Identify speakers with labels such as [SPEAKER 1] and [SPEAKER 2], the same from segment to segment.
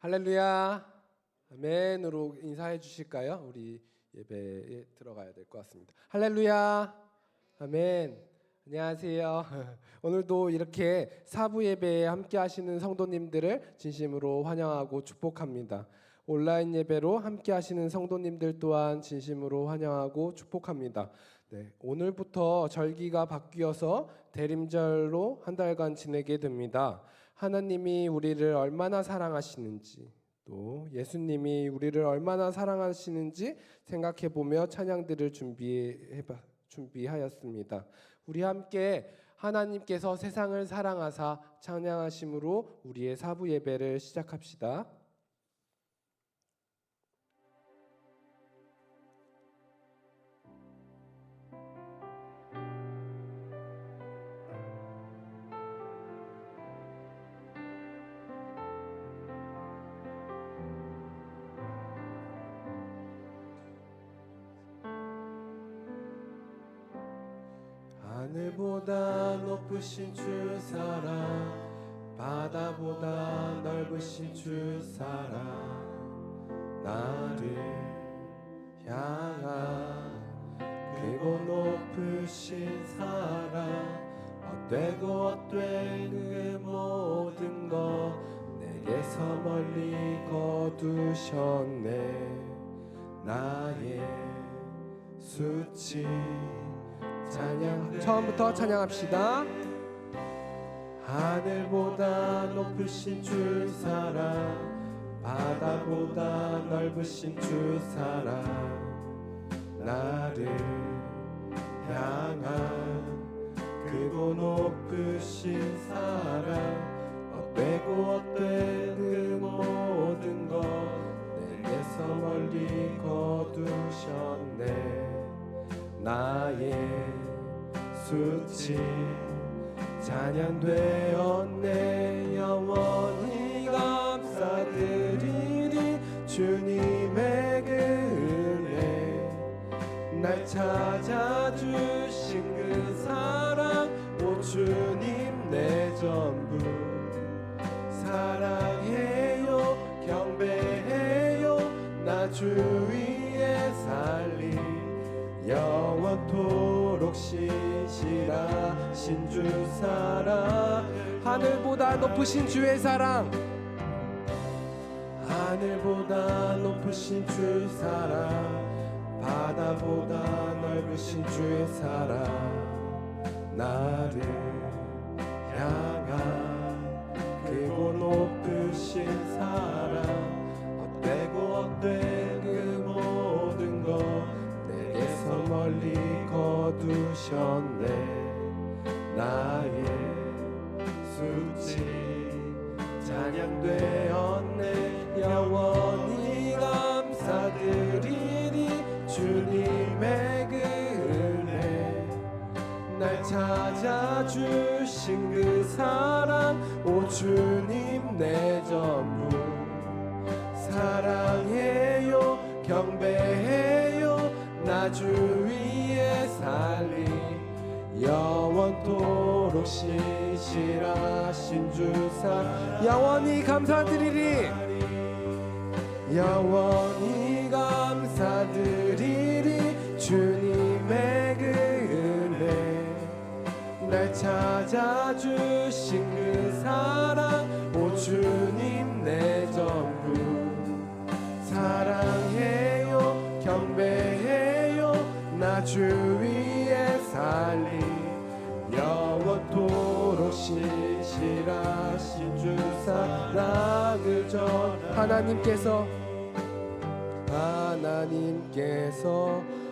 [SPEAKER 1] 할렐루야, 아멘으로 인사해 주실까요? 우리 예배에 들어가야 될 것 같습니다. 할렐루야, 아멘. 안녕하세요. 오늘도 이렇게 사부 예배에 함께 하시는 성도님들을 진심으로 환영하고 축복합니다. 온라인 예배로 함께 하시는 성도님들 또한 진심으로 환영하고 축복합니다. 네, 오늘부터 절기가 바뀌어서 대림절로 한 달간 지내게 됩니다. 하나님이 우리를 얼마나 사랑하시는지, 또 예수님이 우리를 얼마나 사랑하시는지 생각해 보며 찬양들을 준비하였습니다. 우리 함께 하나님께서 세상을 사랑하사 찬양하심으로 우리의 사부 예배를 시작합시다. 하늘보다 높으신 주 사랑, 바다보다 넓으신 주 사랑, 나를 향한 크고 높으신 사랑, 헛되고 헛된 그 모든 것 내게서 멀리 거두셨네. 나의 수치 찬양, 처음부터 찬양합시다. 하늘보다 높으신 주 사랑, 바다보다 넓으신 주 사랑, 나를 향한 크고 높으신 사랑, 헛되고 헛된 그 모든 것 내게서 멀리 거두셨네. 나의 수치 찬양되었네. 영원히 감사드리리 주님의 그 은혜, 날 찾아주신 그 사랑, 오 주님 내 전부 사랑해요, 경배해요, 나 주 위에 살리 영원토록 신실하신 주 사랑. 하늘보다 높으신 주의 사랑, 하늘보다 높으신 주 사랑, 바다보다 넓으신 주의 사랑, 나를 향한 크고 높으신 사랑, 헛되고 헛된 그 모든 것 내게서 멀리 거두셨네. 나의 수치 찬양되었네. 영원히 감사드리리 주님의 그 은혜, 날 찾아주신 그 사랑, 오 주님 내 전부 사랑해요, 경배해요, 나 주 위에 살리 영원토록 신실하신 주 사랑. 영원히 감사드리리, 영원히 감사드리리 주님의 그 은혜, 날 찾아주신 그 사랑, 오 주님 내 전부 사랑해요, 경배해요, 나 주 위에 살리 영원토록 신실하신 주 사랑을 전. 하나님께서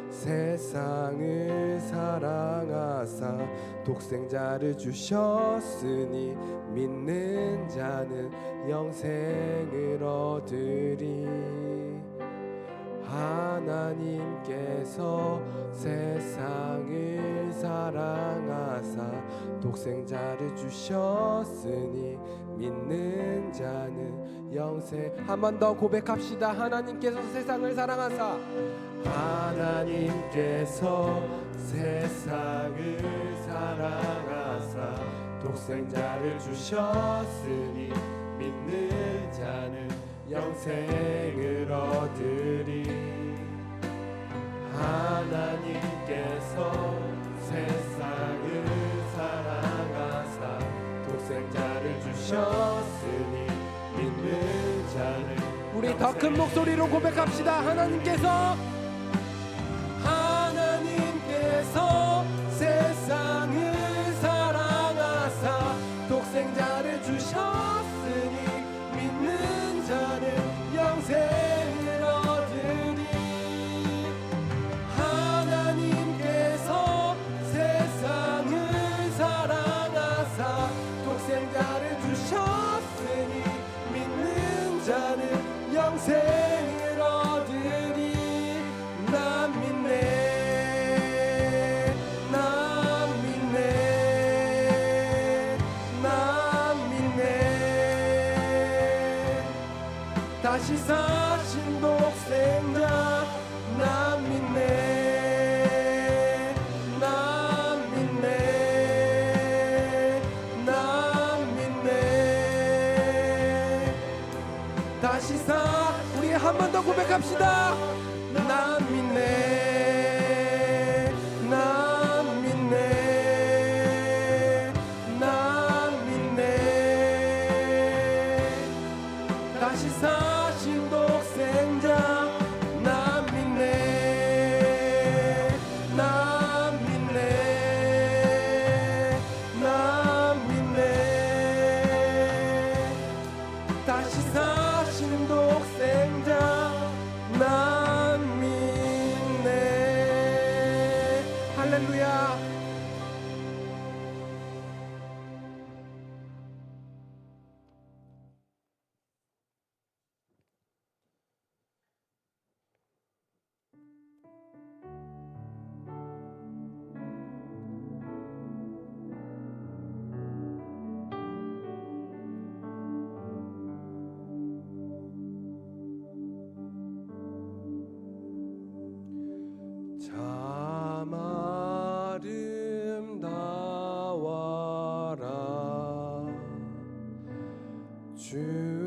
[SPEAKER 1] 세상을 사랑하사 독생자를 주셨으니 믿는 자는 영생을 얻으리. 하나님께서 세상을 사랑하사 독생자를 주셨으니 믿는 자는 영생. 한 번 더 고백합시다. 하나님께서 세상을 사랑하사, 하나님께서 세상을 사랑하사 독생자를 주셨으니 믿는 자는
[SPEAKER 2] 영생을 얻으리. 하나님께서 세상을 사랑하사 독생자를 주셨으니 믿는 자는
[SPEAKER 1] 우리 더 큰 목소리로 고백합시다. 하나님께서 세상을 사랑하사 독생자를 주셨으니 믿는 자는 영생을 얻으리. 하나님께서 세상을 사랑하사 독생자를 주셨으니 믿는 자는 영생을 얻으리. 난 믿네. 다시 사신 독생자 난 믿네. 난 믿네. 난 믿네. 다시 우리 한 번 더 고백합시다. 난 믿네. 난 믿네. 난 믿네. 다시 사신 독생자 난 믿네. 난 믿네. 난 믿네. 다시 사신 독생자 난 믿네. 할렐루야. 참 아름다워라 주님의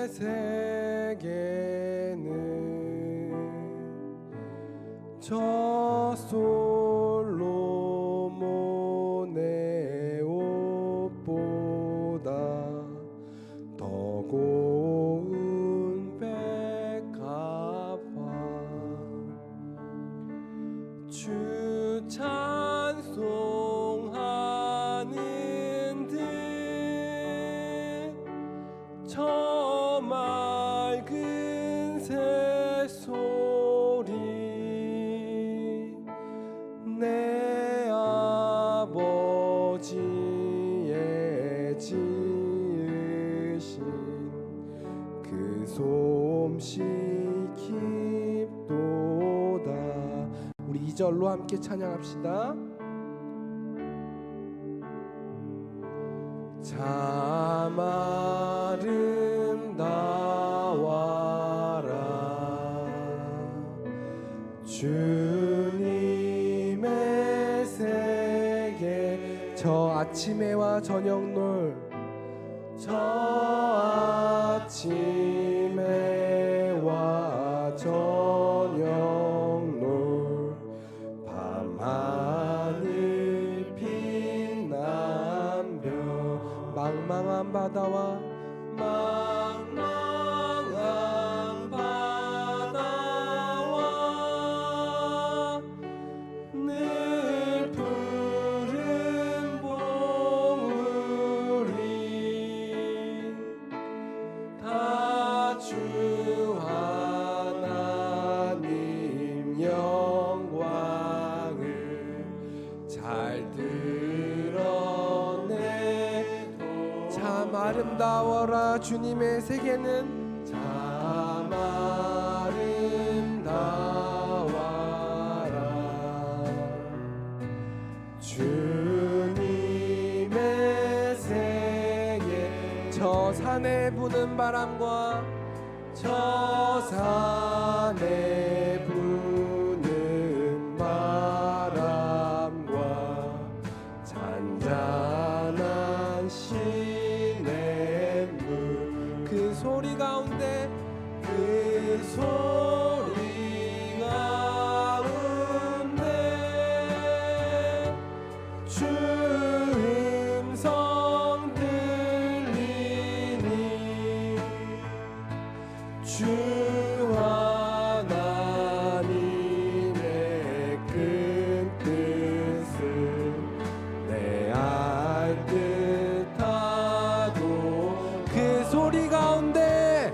[SPEAKER 1] 세계는 저 솔로몬의 옷보다 더 고운 백합화 주 찬송하는 듯 저 맑은 새소리 내 아버지의 지으신 그 솜씨 깊도다. 우리 2절로 함께 찬양합시다. 참 아름다워라 주님의 세계 저 아침에와 저녁놀 저 아침에와 저녁놀 밤하늘 빛난 별 망망한 바다와 망망한 바다와 늘 푸른 봉우리 다 주 하나님 영광을 잘 드러내. 참 아름다워라 주님의 세계는 참 아름다워라 주님의 세계 저 산에 부는 바람과 저 산에 부는 바람과 잔잔한 시냇물 그
[SPEAKER 2] 소리 가운데 주 음성 들리니 주 하나님의 큰 뜻을 내 알 듯하도
[SPEAKER 1] 그 소리 가운데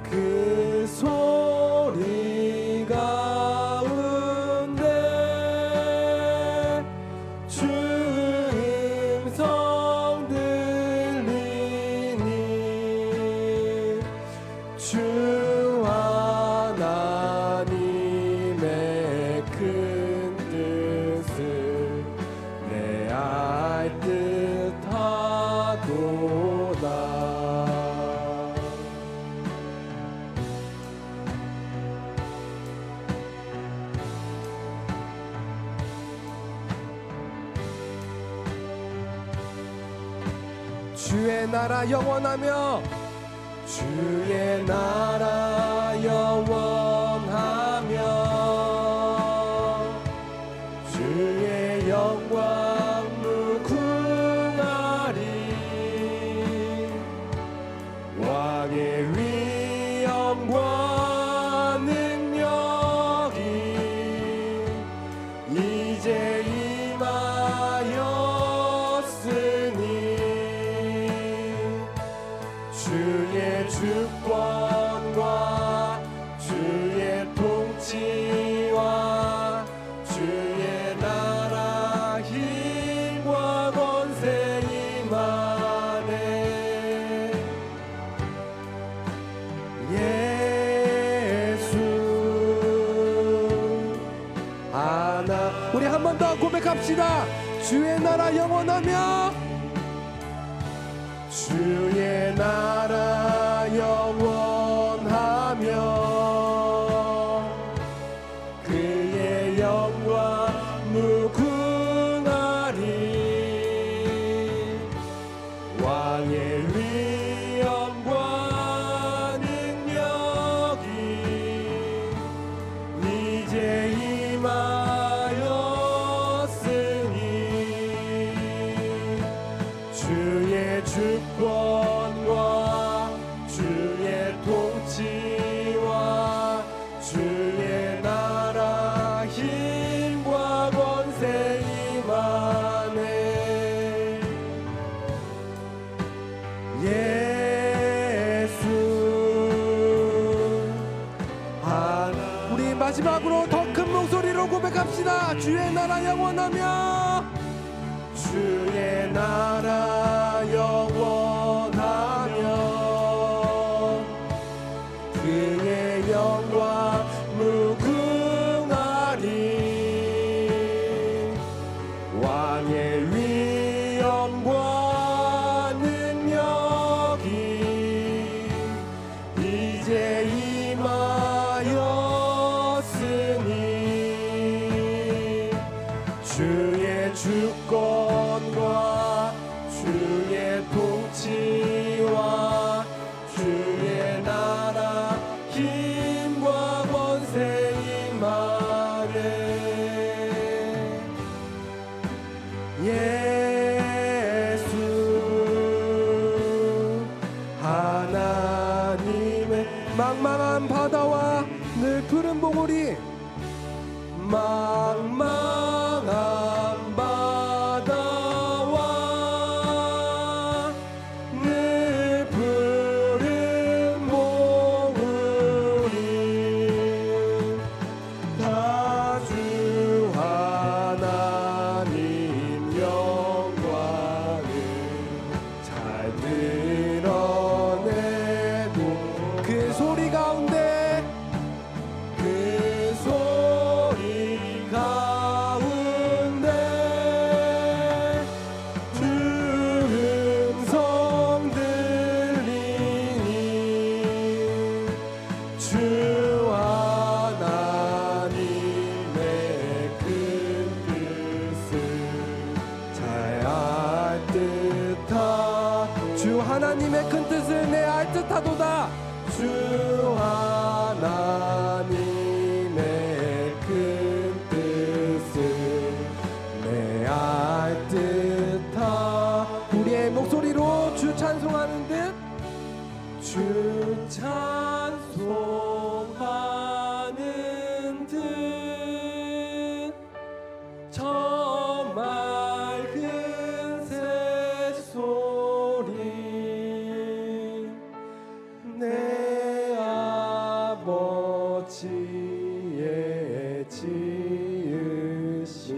[SPEAKER 2] 그 소리 가운데 주 음성 들리니 주 하나님의 큰 뜻을 내 알 듯하도다.
[SPEAKER 1] 주의 나라 영원하며
[SPEAKER 2] 주의 나라 영원하며 주의 영광 무궁하리 왕의 위엄과 능력이 이제 임하였으니 주의 주권과 주의 통치와 주의 나라 힘과 권세 임하네. 예수 하나.
[SPEAKER 1] 우리 한 번 더 고백합시다. 주의 나라 영원하며
[SPEAKER 2] 주의 나라 영원하며 그의 영광 무궁하리 왕의 위엄과 능력이 이제 임하였으니 주의 주권과 주의 통치와 주의 나라 힘과 권세 임하네. 예수 하나.
[SPEAKER 1] 우리 마지막으로 더 큰 목소리로 고백합시다. 주의 나라 영원하며
[SPEAKER 2] 주의 나라 영원하며 그의 영광 무궁하리 왕의 위엄과 능력이 이제 임하였으니 주의 주권과 주의 통치와 주의 나라 힘과 권세 임하네. 예수 하나님의
[SPEAKER 1] 망망한 바다와 늘 푸른 봉우리
[SPEAKER 2] 망망한 바다와 늘 푸른 봉우리 다 주 하나님 영광을 잘 드러내고
[SPEAKER 1] 그 소리 가운데
[SPEAKER 2] 그 소리 가운데 주 음성 들리니 주 하나님의 큰 뜻을 잘 알 듯하
[SPEAKER 1] 주 하나님의 큰 뜻을 내 알 듯하도다.
[SPEAKER 2] 주 하나님의 큰 뜻을 내알 듯하
[SPEAKER 1] 우리의 목소리로 주 찬송하는 듯
[SPEAKER 2] 주 찬송하는 듯 저 맑은 새소리 내 아버지의 지으신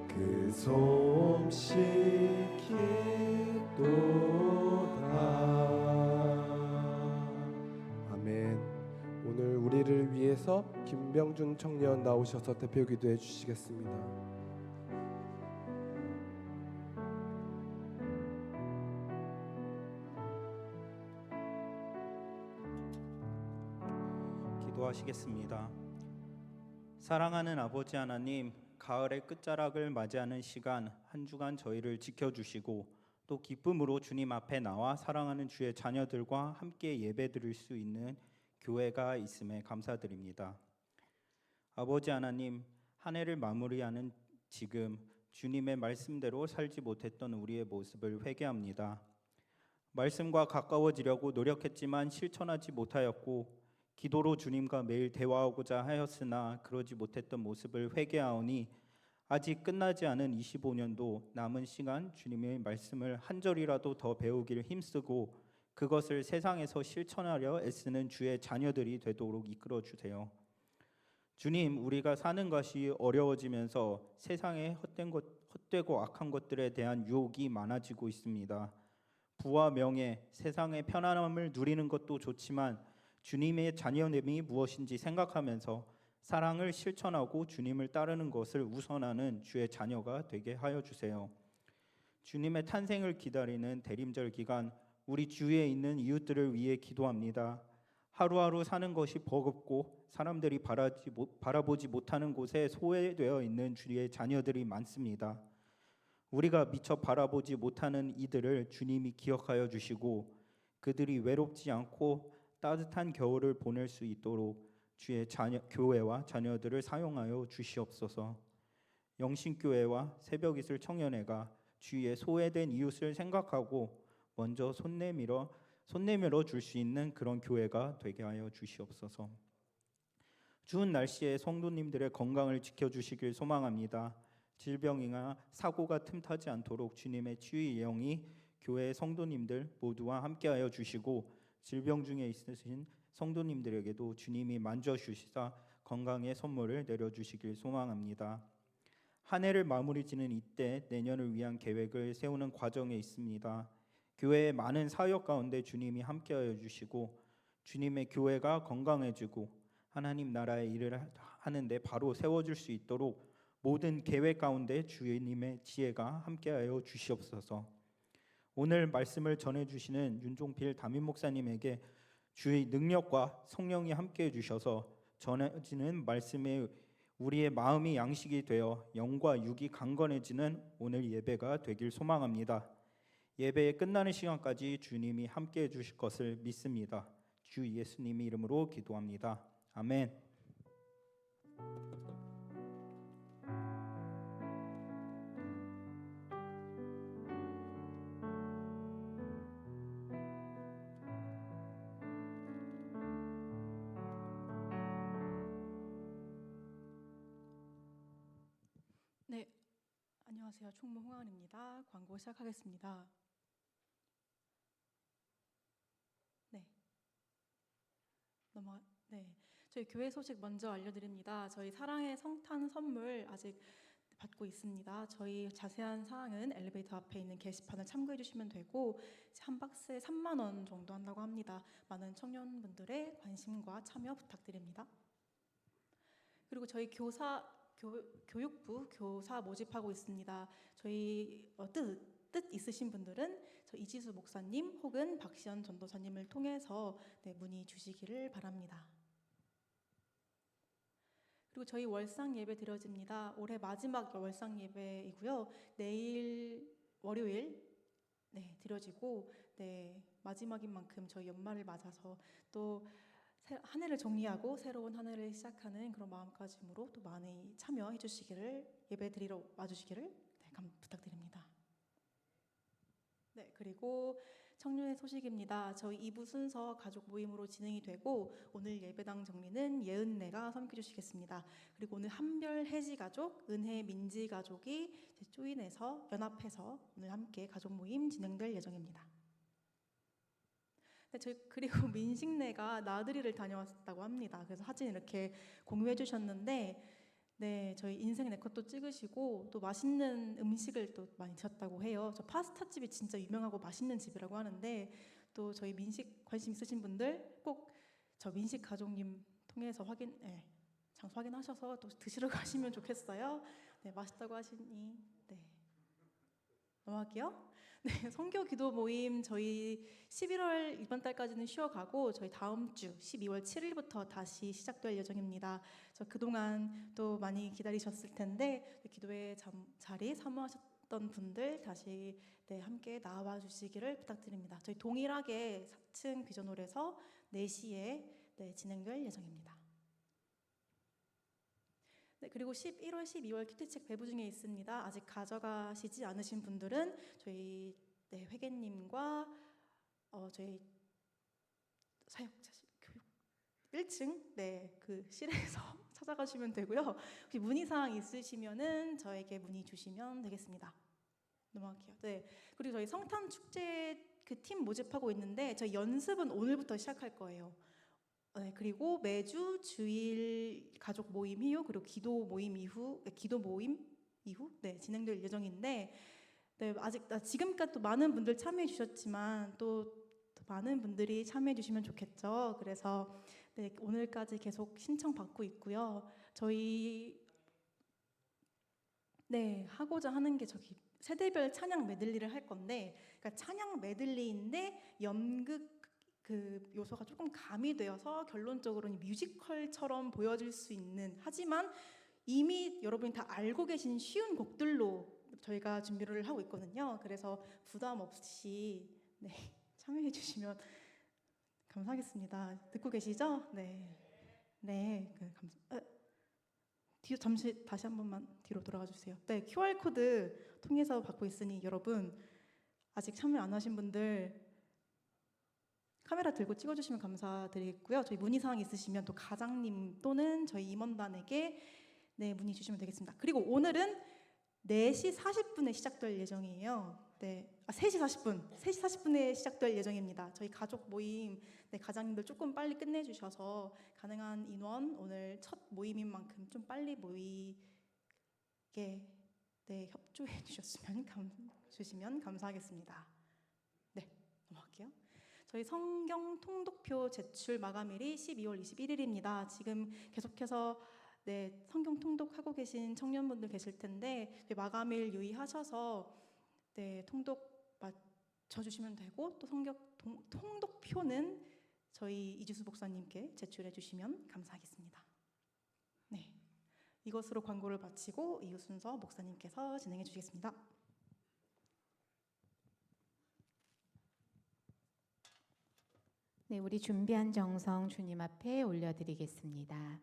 [SPEAKER 2] 그 솜씨
[SPEAKER 1] 아멘. 오늘 우리를 위해서 김병준 청년 나오셔서 대표 기도해 주시겠습니다.
[SPEAKER 3] 기도하시겠습니다. 사랑하는 아버지 하나님, 가을의 끝자락을 맞이하는 시간 한 주간 저희를 지켜주시고 또 기쁨으로 주님 앞에 나와 사랑하는 주의 자녀들과 함께 예배드릴 수 있는 교회가 있음에 감사드립니다. 아버지 하나님, 한 해를 마무리하는 지금 주님의 말씀대로 살지 못했던 우리의 모습을 회개합니다. 말씀과 가까워지려고 노력했지만 실천하지 못하였고 기도로 주님과 매일 대화하고자 하였으나 그러지 못했던 모습을 회개하오니 아직 끝나지 않은 25년도 남은 시간 주님의 말씀을 한 절이라도 더 배우기를 힘쓰고 그것을 세상에서 실천하려 애쓰는 주의 자녀들이 되도록 이끌어 주세요. 주님, 우리가 사는 것이 어려워지면서 세상에 헛되고 악한 것들에 대한 유혹이 많아지고 있습니다. 부와 명예, 세상의 편안함을 누리는 것도 좋지만 주님의 자녀됨이 무엇인지 생각하면서 사랑을 실천하고 주님을 따르는 것을 우선하는 주의 자녀가 되게 하여 주세요. 주님의 탄생을 기다리는 대림절 기간 우리 주위에 있는 이웃들을 위해 기도합니다. 하루하루 사는 것이 버겁고 사람들이 바라보지 못하는 곳에 소외되어 있는 주의 자녀들이 많습니다. 우리가 미처 바라보지 못하는 이들을 주님이 기억하여 주시고 그들이 외롭지 않고 따뜻한 겨울을 보낼 수 있도록 주의 교회와 자녀들을 사용하여 주시옵소서. 영신교회와 새벽이슬 청년회가 주위에 소외된 이웃을 생각하고 먼저 손 내밀어 줄 수 있는 그런 교회가 되게 하여 주시옵소서. 추운 날씨에 성도님들의 건강을 지켜주시길 소망합니다. 질병이나 사고가 틈타지 않도록 주님의 치유의 영이 교회의 성도님들 모두와 함께하여 주시고 질병 중에 있으신 성도님들에게도 주님이 만져주시사 건강의 선물을 내려주시길 소망합니다. 한 해를 마무리 지는 이때 내년을 위한 계획을 세우는 과정에 있습니다. 교회의 많은 사역 가운데 주님이 함께하여 주시고 주님의 교회가 건강해지고 하나님 나라의 일을 하는데 바로 세워질 수 있도록 모든 계획 가운데 주님의 지혜가 함께하여 주시옵소서. 오늘 말씀을 전해주시는 윤종필 담임 목사님에게 주의 능력과 성령이 함께해 주셔서 전해지는 말씀에 우리의 마음이 양식이 되어 영과 육이 강건해지는 오늘 예배가 되길 소망합니다. 예배의 끝나는 시간까지 주님이 함께해 주실 것을 믿습니다. 주 예수님의 이름으로 기도합니다. 아멘.
[SPEAKER 4] 네, 안녕하세요. 총무 홍아은입니다. 광고 시작하겠습니다. 저희 교회 소식 먼저 알려드립니다. 저희 사랑의 성탄 선물 아직 받고 있습니다. 저희 자세한 사항은 엘리베이터 앞에 있는 게시판을 참고해 주시면 되고 한 박스에 3만 원 정도 한다고 합니다. 많은 청년분들의 관심과 참여 부탁드립니다. 그리고 저희 교육부 교사 모집하고 있습니다. 저희 뜻 있으신 분들은 저 이지수 목사님 혹은 박시연 전도사님을 통해서 문의 주시기를 바랍니다. 그리고 저희 월상 예배 드려집니다. 올해 마지막 월상 예배이고요. 내일 월요일 드려지고 마지막인 만큼 저희 연말을 맞아서 또 한 해를 정리하고 새로운 한 해를 시작하는 그런 마음가짐으로 또 많이 참여해 주시기를, 예배 드리러 와주시기를 부탁드립니다. 네, 그리고 청년의 소식입니다. 저희 2부 순서 가족 모임으로 진행이 되고 오늘 예배당 정리는 예은내가 섬겨주시겠습니다. 그리고 오늘 한별 해지 가족, 은혜 민지 가족이 조인해서 연합해서 오늘 함께 가족 모임 진행될 예정입니다. 네, 저희 그리고 민식내가 나들이를 다녀왔다고 합니다. 그래서 사진 이렇게 공유해 주셨는데, 네, 저희 인생 네컷도 찍으시고 또 맛있는 음식을 또 많이 드셨다고 해요. 저 파스타 집이 진짜 유명하고 맛있는 집이라고 하는데, 또 저희 민식 관심 있으신 분들 꼭 저 민식 가족님 통해서 장소 확인하셔서 또 드시러 가시면 좋겠어요. 네, 맛있다고 하시니 넘어갈게요. 네, 선교 기도 모임 저희 11월 이번 달까지는 쉬어가고 저희 다음 주 12월 7일부터 다시 시작될 예정입니다. 저 그동안 또 많이 기다리셨을 텐데 기도의 자리 사모하셨던 분들 다시 함께 나와 주시기를 부탁드립니다. 저희 동일하게 4층 비전홀에서 4시에 진행될 예정입니다. 네, 그리고 11월, 12월 큐티책 배부 중에 있습니다. 아직 가져가시지 않으신 분들은 저희 회계님과 저희 사역자 교육 1층 그 실에서 찾아가시면 되고요. 혹시 문의사항 있으시면은 저에게 문의 주시면 되겠습니다. 넘어갈게요. 네, 그리고 저희 성탄 축제 그 팀 모집하고 있는데 저희 연습은 오늘부터 시작할 거예요. 네, 그리고 매주 주일 가족 모임 이후 그리고 기도 모임 이후 진행될 예정인데 아직 지금까지 또 많은 분들 참여해 주셨지만 또 많은 분들이 참여해 주시면 좋겠죠. 그래서 오늘까지 계속 신청 받고 있고요. 저희 하고자 하는 게 저기 세대별 찬양 메들리를 할 건데, 그러니까 찬양 메들리인데 연극 그 요소가 조금 가미되어서 결론적으로는 뮤지컬처럼 보여질 수 있는, 하지만 이미 여러분이 다 알고 계신 쉬운 곡들로 저희가 준비를 하고 있거든요. 그래서 부담 없이 참여해 주시면 감사하겠습니다. 듣고 계시죠? 잠시 다시 한 번만 뒤로 돌아가 주세요. QR 코드 통해서 받고 있으니 여러분 아직 참여 안 하신 분들 카메라 들고 찍어주시면 감사드리겠고요. 저희 문의사항 있으시면 또 가장님 또는 저희 임원단에게 문의 주시면 되겠습니다. 그리고 오늘은 4시 40분에 시작될 예정이에요. 3시 40분에 시작될 예정입니다. 저희 가족 모임 가장님들 조금 빨리 끝내주셔서 가능한 인원 오늘 첫 모임인 만큼 좀 빨리 모이게 협조해 주시면 감사하겠습니다. 넘어갈게요. 저희 성경 통독표 제출 마감일이 12월 21일입니다. 지금 계속해서 성경 통독하고 계신 청년분들 계실 텐데 마감일 유의하셔서 통독 맞춰주시면 되고, 또 성경 통독표는 저희 이주수 목사님께 제출해 주시면 감사하겠습니다. 이것으로 광고를 마치고 이후 순서 목사님께서 진행해 주시겠습니다.
[SPEAKER 5] 우리 준비한 정성 주님 앞에 올려드리겠습니다.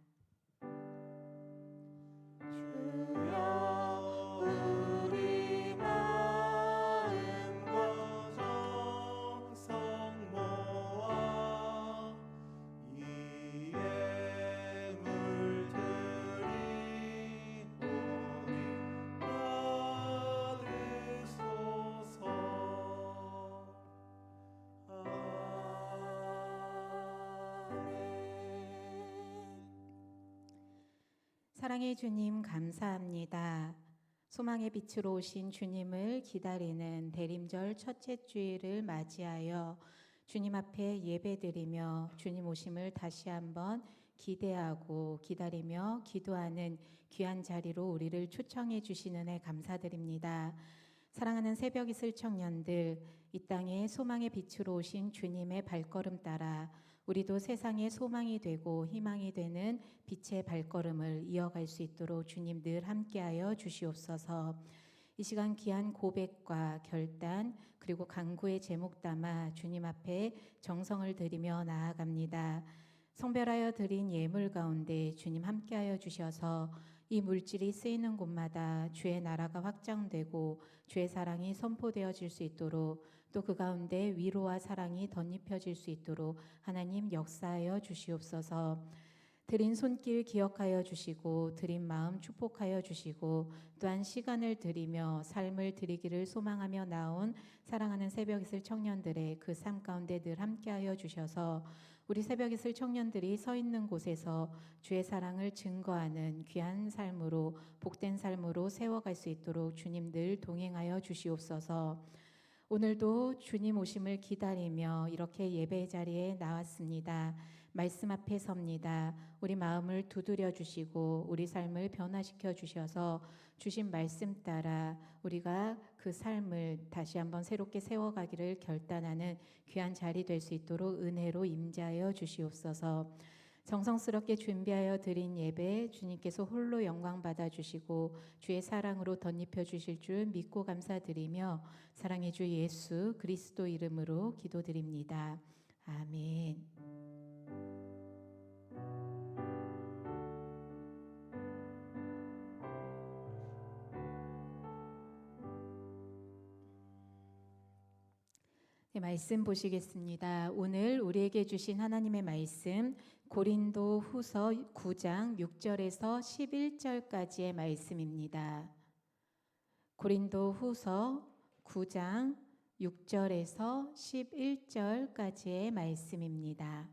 [SPEAKER 5] 사랑의 주님 감사합니다. 소망의 빛으로 오신 주님을 기다리는 대림절 첫째 주일을 맞이하여 주님 앞에 예배드리며 주님 오심을 다시 한번 기대하고 기다리며 기도하는 귀한 자리로 우리를 초청해 주신 은혜 감사드립니다. 사랑하는 새벽 이슬 청년들, 이 땅에 소망의 빛으로 오신 주님의 발걸음 따라 우리도 세상의 소망이 되고 희망이 되는 빛의 발걸음을 이어갈 수 있도록 주님 늘 함께하여 주시옵소서. 이 시간 귀한 고백과 결단 그리고 간구의 제목 담아 주님 앞에 정성을 드리며 나아갑니다. 성별하여 드린 예물 가운데 주님 함께하여 주셔서 이 물질이 쓰이는 곳마다 주의 나라가 확장되고 주의 사랑이 선포되어질 수 있도록 또 그 가운데 위로와 사랑이 덧입혀질 수 있도록 하나님 역사하여 주시옵소서. 드린 손길 기억하여 주시고 드린 마음 축복하여 주시고 또한 시간을 드리며 삶을 드리기를 소망하며 나온 사랑하는 새벽이슬 청년들의 그 삶 가운데 늘 함께하여 주셔서 우리 새벽이슬 청년들이 서 있는 곳에서 주의 사랑을 증거하는 귀한 삶으로 복된 삶으로 세워갈 수 있도록 주님 늘 동행하여 주시옵소서. 오늘도 주님 오심을 기다리며 이렇게 예배 자리에 나왔습니다. 말씀 앞에 섭니다. 우리 마음을 두드려 주시고 우리 삶을 변화시켜 주셔서 주신 말씀 따라 우리가 그 삶을 다시 한번 새롭게 세워가기를 결단하는 귀한 자리 될 수 있도록 은혜로 임재하여 주시옵소서. 정성스럽게 준비하여 드린 예배 주님께서 홀로 영광 받아 주시고 주의 사랑으로 덧입혀 주실 줄 믿고 감사드리며 사랑의 주 예수 그리스도 이름으로 기도드립니다. 아멘. 네, 말씀 보시겠습니다. 오늘 우리에게 주신 하나님의 말씀 고린도 후서 9장 6절에서 11절까지의 말씀입니다. 고린도 후서 9장 6절에서 11절까지의 말씀입니다.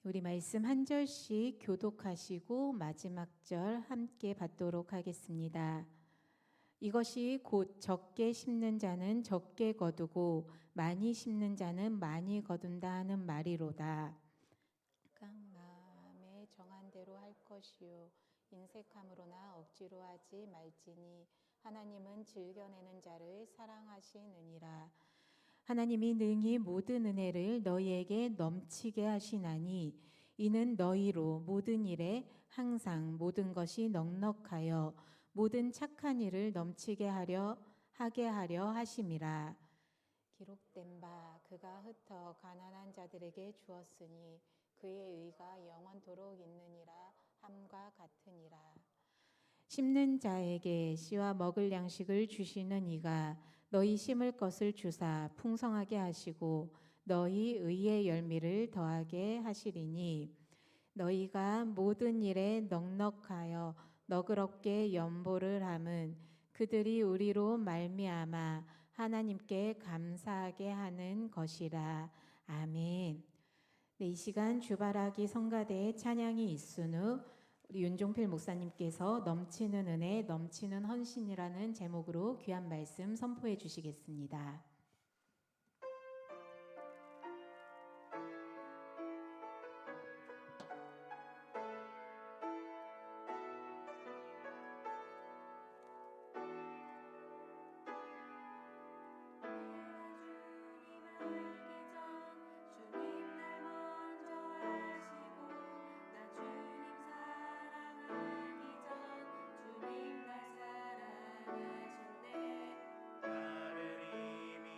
[SPEAKER 5] 우리 말씀 한 절씩 교독하시고 마지막 절 함께 받도록 하겠습니다. 이것이 곧 적게 심는 자는 적게 거두고 많이 심는 자는 많이 거둔다 하는 말이로다. 각 마음에 정한 대로 할 것이요 인색함으로나 억지로 하지 말지니 하나님은 즐겨내는 자를 사랑하시느니라. 하나님이 능히 모든 은혜를 너희에게 넘치게 하시나니 이는 너희로 모든 일에 항상 모든 것이 넉넉하여 모든 착한 일을 넘치게 하게 하려 하심이라. 기록된 바 그가 흩어 가난한 자들에게 주었으니 그의 의가 영원토록 있느니라 함과 같으니라. 심는 자에게 씨와 먹을 양식을 주시는 이가 너희 심을 것을 주사 풍성하게 하시고 너희 의의 열매를 더하게 하시리니 너희가 모든 일에 넉넉하여 너그럽게 연보를 함은 그들이 우리로 말미암아 하나님께 감사하게 하는 것이라. 아멘. 네, 이 시간 주바라기 성가대의 찬양이 있은 후 우리 윤종필 목사님께서 넘치는 은혜, 넘치는 헌신이라는 제목으로 귀한 말씀 선포해 주시겠습니다.
[SPEAKER 6] 나를 이미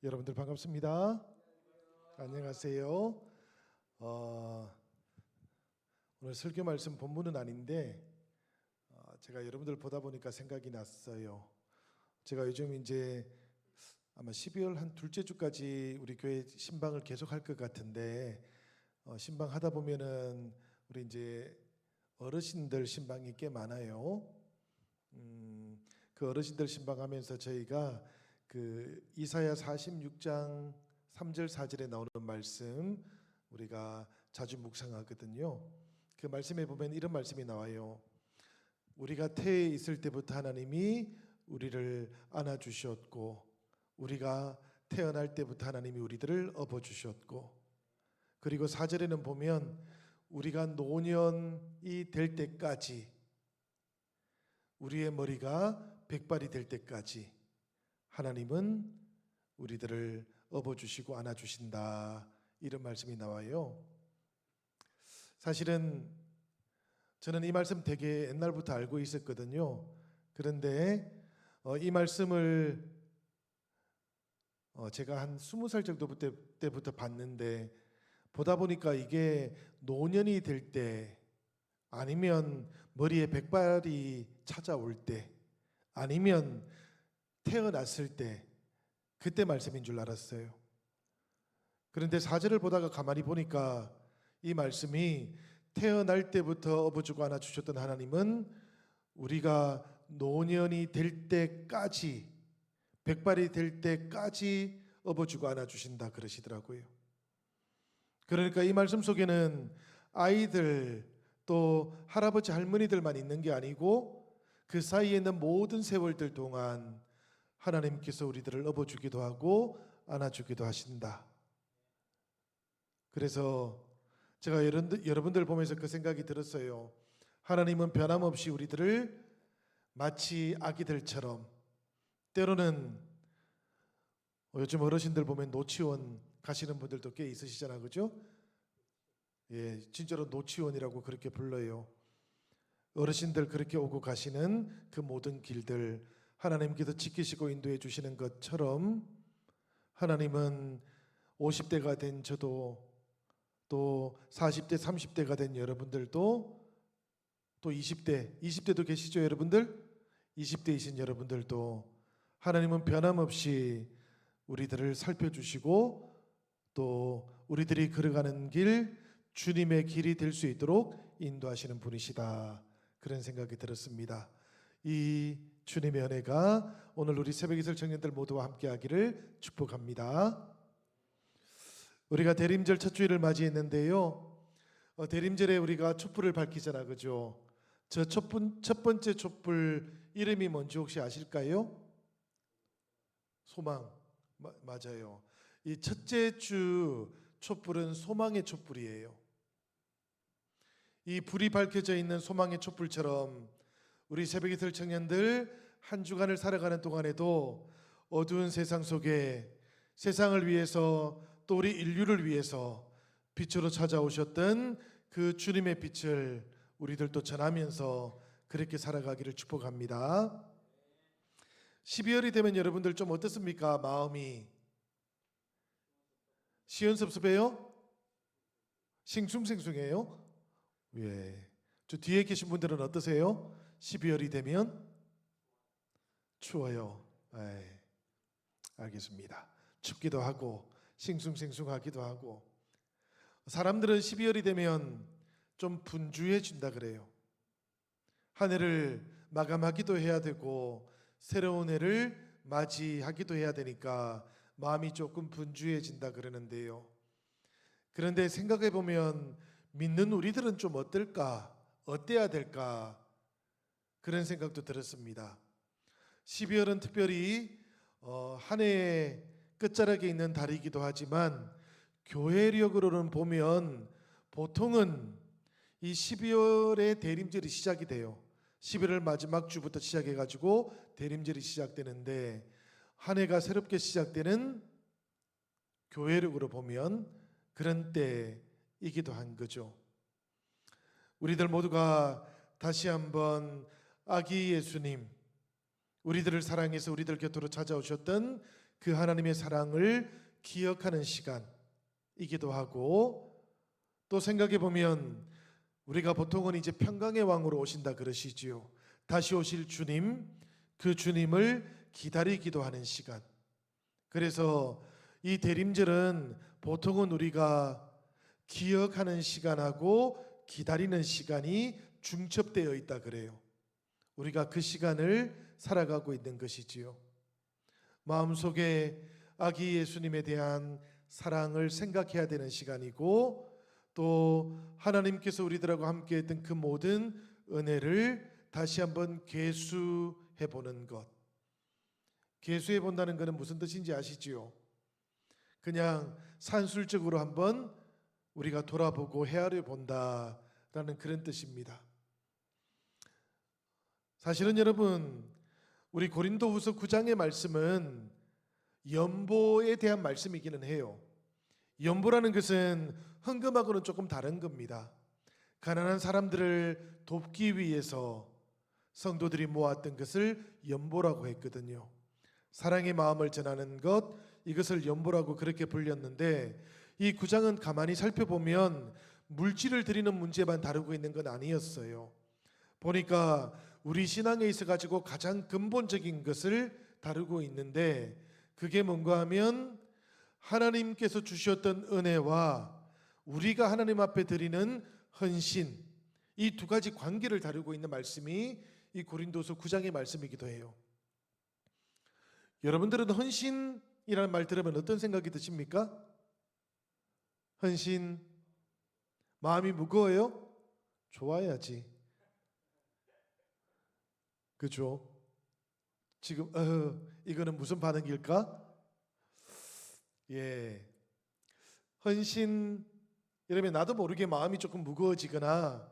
[SPEAKER 6] 여러분들 반갑습니다. 안녕하세요. 오늘 설교 말씀 본문은 아닌데 제가 여러분들 보다 보니까 생각이 났어요. 제가 요즘 이제 아마 12월 한 둘째 주까지 우리 교회 신방을 계속 할 것 같은데 신방 하다 보면은 우리 이제 어르신들 신방이 꽤 많아요. 그 어르신들 신방하면서 저희가 그 이사야 46장 3절 4절에 나오는 말씀 우리가 자주 묵상하거든요. 그 말씀에 보면 이런 말씀이 나와요. 우리가 태에 있을 때부터 하나님이 우리를 안아주셨고 우리가 태어날 때부터 하나님이 우리들을 업어주셨고 그리고 4절에는 보면 우리가 노년이 될 때까지 우리의 머리가 백발이 될 때까지 하나님은 우리들을 업어주시고 안아주신다 이런 말씀이 나와요. 사실은 저는 이 말씀 되게 옛날부터 알고 있었거든요. 그런데 이 말씀을 제가 한 20살 정도 때부터 봤는데 보다 보니까 이게 노년이 될 때 아니면 머리에 백발이 찾아올 때 아니면 태어났을 때 그때 말씀인 줄 알았어요. 그런데 4절을 보다가 가만히 보니까 이 말씀이 태어날 때부터 업어주고 안아주셨던 하나님은 우리가 노년이 될 때까지 백발이 될 때까지 업어주고 안아주신다 그러시더라고요. 그러니까 이 말씀 속에는 아이들 또 할아버지 할머니들만 있는 게 아니고 그 사이에 있는 모든 세월들 동안 하나님께서 우리들을 업어주기도 하고 안아주기도 하신다. 그래서 제가 여러분들 보면서 그 생각이 들었어요. 하나님은 변함없이 우리들을 마치 아기들처럼 때로는 요즘 어르신들 보면 노치원 가시는 분들도 꽤 있으시잖아, 그죠? 예, 진짜로 노치원이라고 그렇게 불러요. 어르신들 그렇게 오고 가시는 그 모든 길들 하나님께서 지키시고 인도해 주시는 것처럼 하나님은 50대가 된 저도 또 40대 30대가 된 여러분들도 또 20대도 계시죠 여러분들? 20대이신 여러분들도 하나님은 변함없이 우리들을 살펴주시고 또 우리들이 걸어가는 길 주님의 길이 될 수 있도록 인도하시는 분이시다 그런 생각이 들었습니다. 이 주님의 은혜가 오늘 우리 새벽이슬 청년들 모두와 함께하기를 축복합니다. 우리가 대림절 첫 주일을 맞이했는데요. 대림절에 우리가 촛불을 밝히잖아, 그죠? 저 첫 번째 촛불 이름이 뭔지 혹시 아실까요? 소망. 맞아요. 이 첫째 주 촛불은 소망의 촛불이에요. 이 불이 밝혀져 있는 소망의 촛불처럼 우리 새벽이슬 청년들 한 주간을 살아가는 동안에도 어두운 세상 속에 세상을 위해서 또 우리 인류를 위해서 빛으로 찾아오셨던 그 주님의 빛을 우리들도 전하면서 그렇게 살아가기를 축복합니다. 12월이 되면 여러분들 좀 어떻습니까? 마음이 시원섭섭해요? 싱숭생숭해요? 예. 저 뒤에 계신 분들은 어떠세요? 12월이 되면 추워요. 에이, 알겠습니다. 춥기도 하고 싱숭생숭하기도 하고 사람들은 12월이 되면 좀 분주해진다 그래요. 한 해를 마감하기도 해야 되고 새로운 해를 맞이하기도 해야 되니까 마음이 조금 분주해진다 그러는데요. 그런데 생각해 보면 믿는 우리들은 좀 어떨까? 어때야 될까? 그런 생각도 들었습니다. 12월은 특별히 한 해의 끝자락에 있는 달이기도 하지만 교회력으로는 보면 보통은 이 12월에 대림절이 시작이 돼요. 11월 마지막 주부터 시작해가지고 대림절이 시작되는데 한 해가 새롭게 시작되는 교회력으로 보면 그런 때이기도 한 거죠. 우리들 모두가 다시 한번 아기 예수님, 우리들을 사랑해서 우리들 곁으로 찾아오셨던 그 하나님의 사랑을 기억하는 시간이기도 하고, 또 생각해 보면 우리가 보통은 이제 평강의 왕으로 오신다 그러시지요. 다시 오실 주님, 그 주님을 기다리기도 하는 시간. 그래서 이 대림절은 보통은 우리가 기억하는 시간하고 기다리는 시간이 중첩되어 있다 그래요. 우리가 그 시간을 살아가고 있는 것이지요. 마음속에 아기 예수님에 대한 사랑을 생각해야 되는 시간이고, 또 하나님께서 우리들하고 함께 했던 그 모든 은혜를 다시 한번 계수해 보는 것. 계수해 본다는 것은 무슨 뜻인지 아시지요? 그냥 산술적으로 한번 우리가 돌아보고 헤아려 본다라는 그런 뜻입니다. 사실은 여러분, 우리 고린도후서 9장의 말씀은 연보에 대한 말씀이기는 해요. 연보라는 것은 헌금하고는 조금 다른 겁니다. 가난한 사람들을 돕기 위해서 성도들이 모았던 것을 연보라고 했거든요. 사랑의 마음을 전하는 것, 이것을 연보라고 그렇게 불렸는데, 이 9장은 가만히 살펴보면 물질을 드리는 문제만 다루고 있는 건 아니었어요. 보니까 우리 신앙에 있어 가지고 가장 근본적인 것을 다루고 있는데, 그게 뭔가 하면 하나님께서 주셨던 은혜와 우리가 하나님 앞에 드리는 헌신, 이 두 가지 관계를 다루고 있는 말씀이 이 고린도서 9장의 말씀이기도 해요. 여러분들은 헌신이라는 말 들으면 어떤 생각이 드십니까? 헌신, 마음이 무거워요? 좋아야지. 그죠? 지금 이거는 무슨 반응일까? 예, 헌신 이러면 나도 모르게 마음이 조금 무거워지거나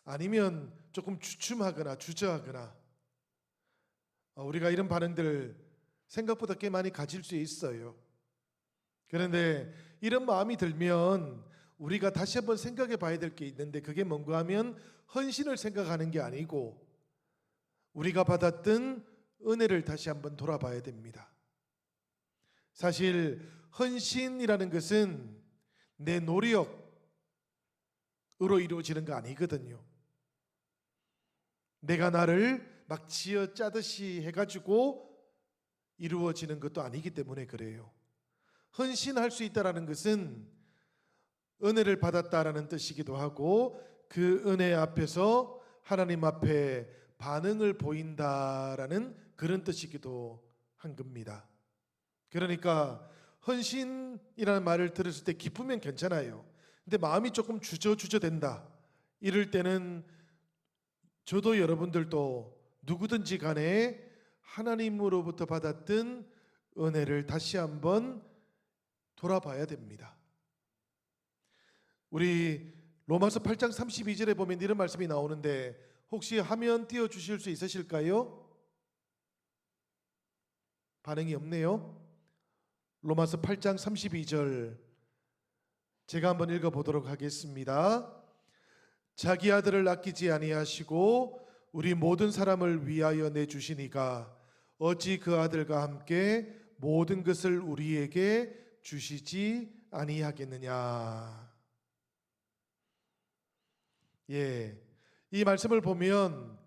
[SPEAKER 6] 아니면 조금 주춤하거나 주저하거나, 우리가 이런 반응들 생각보다 꽤 많이 가질 수 있어요. 그런데 이런 마음이 들면 우리가 다시 한번 생각해 봐야 될 게 있는데, 그게 뭔가 하면 헌신을 생각하는 게 아니고 우리가 받았던 은혜를 다시 한번 돌아봐야 됩니다. 사실 헌신이라는 것은 내 노력으로 이루어지는 거 아니거든요. 내가 나를 막 지어 짜듯이 해가지고 이루어지는 것도 아니기 때문에 그래요. 헌신할 수 있다라는 것은 은혜를 받았다라는 뜻이기도 하고, 그 은혜 앞에서 하나님 앞에 반응을 보인다라는 그런 뜻이기도 한 겁니다. 그러니까 헌신이라는 말을 들었을 때 기쁘면 괜찮아요. 근데 마음이 조금 주저된다, 이럴 때는 저도 여러분들도 누구든지 간에 하나님으로부터 받았던 은혜를 다시 한번 돌아봐야 됩니다. 우리 로마서 8장 32절에 보면 이런 말씀이 나오는데, 혹시 화면 띄워주실 수 있으실까요? 반응이 없네요. 로마서 8장 32절 제가 한번 읽어보도록 하겠습니다. 자기 아들을 아끼지 아니하시고 우리 모든 사람을 위하여 내주시니가 어찌 그 아들과 함께 모든 것을 우리에게 주시지 아니하겠느냐. 예, 이 말씀을 보면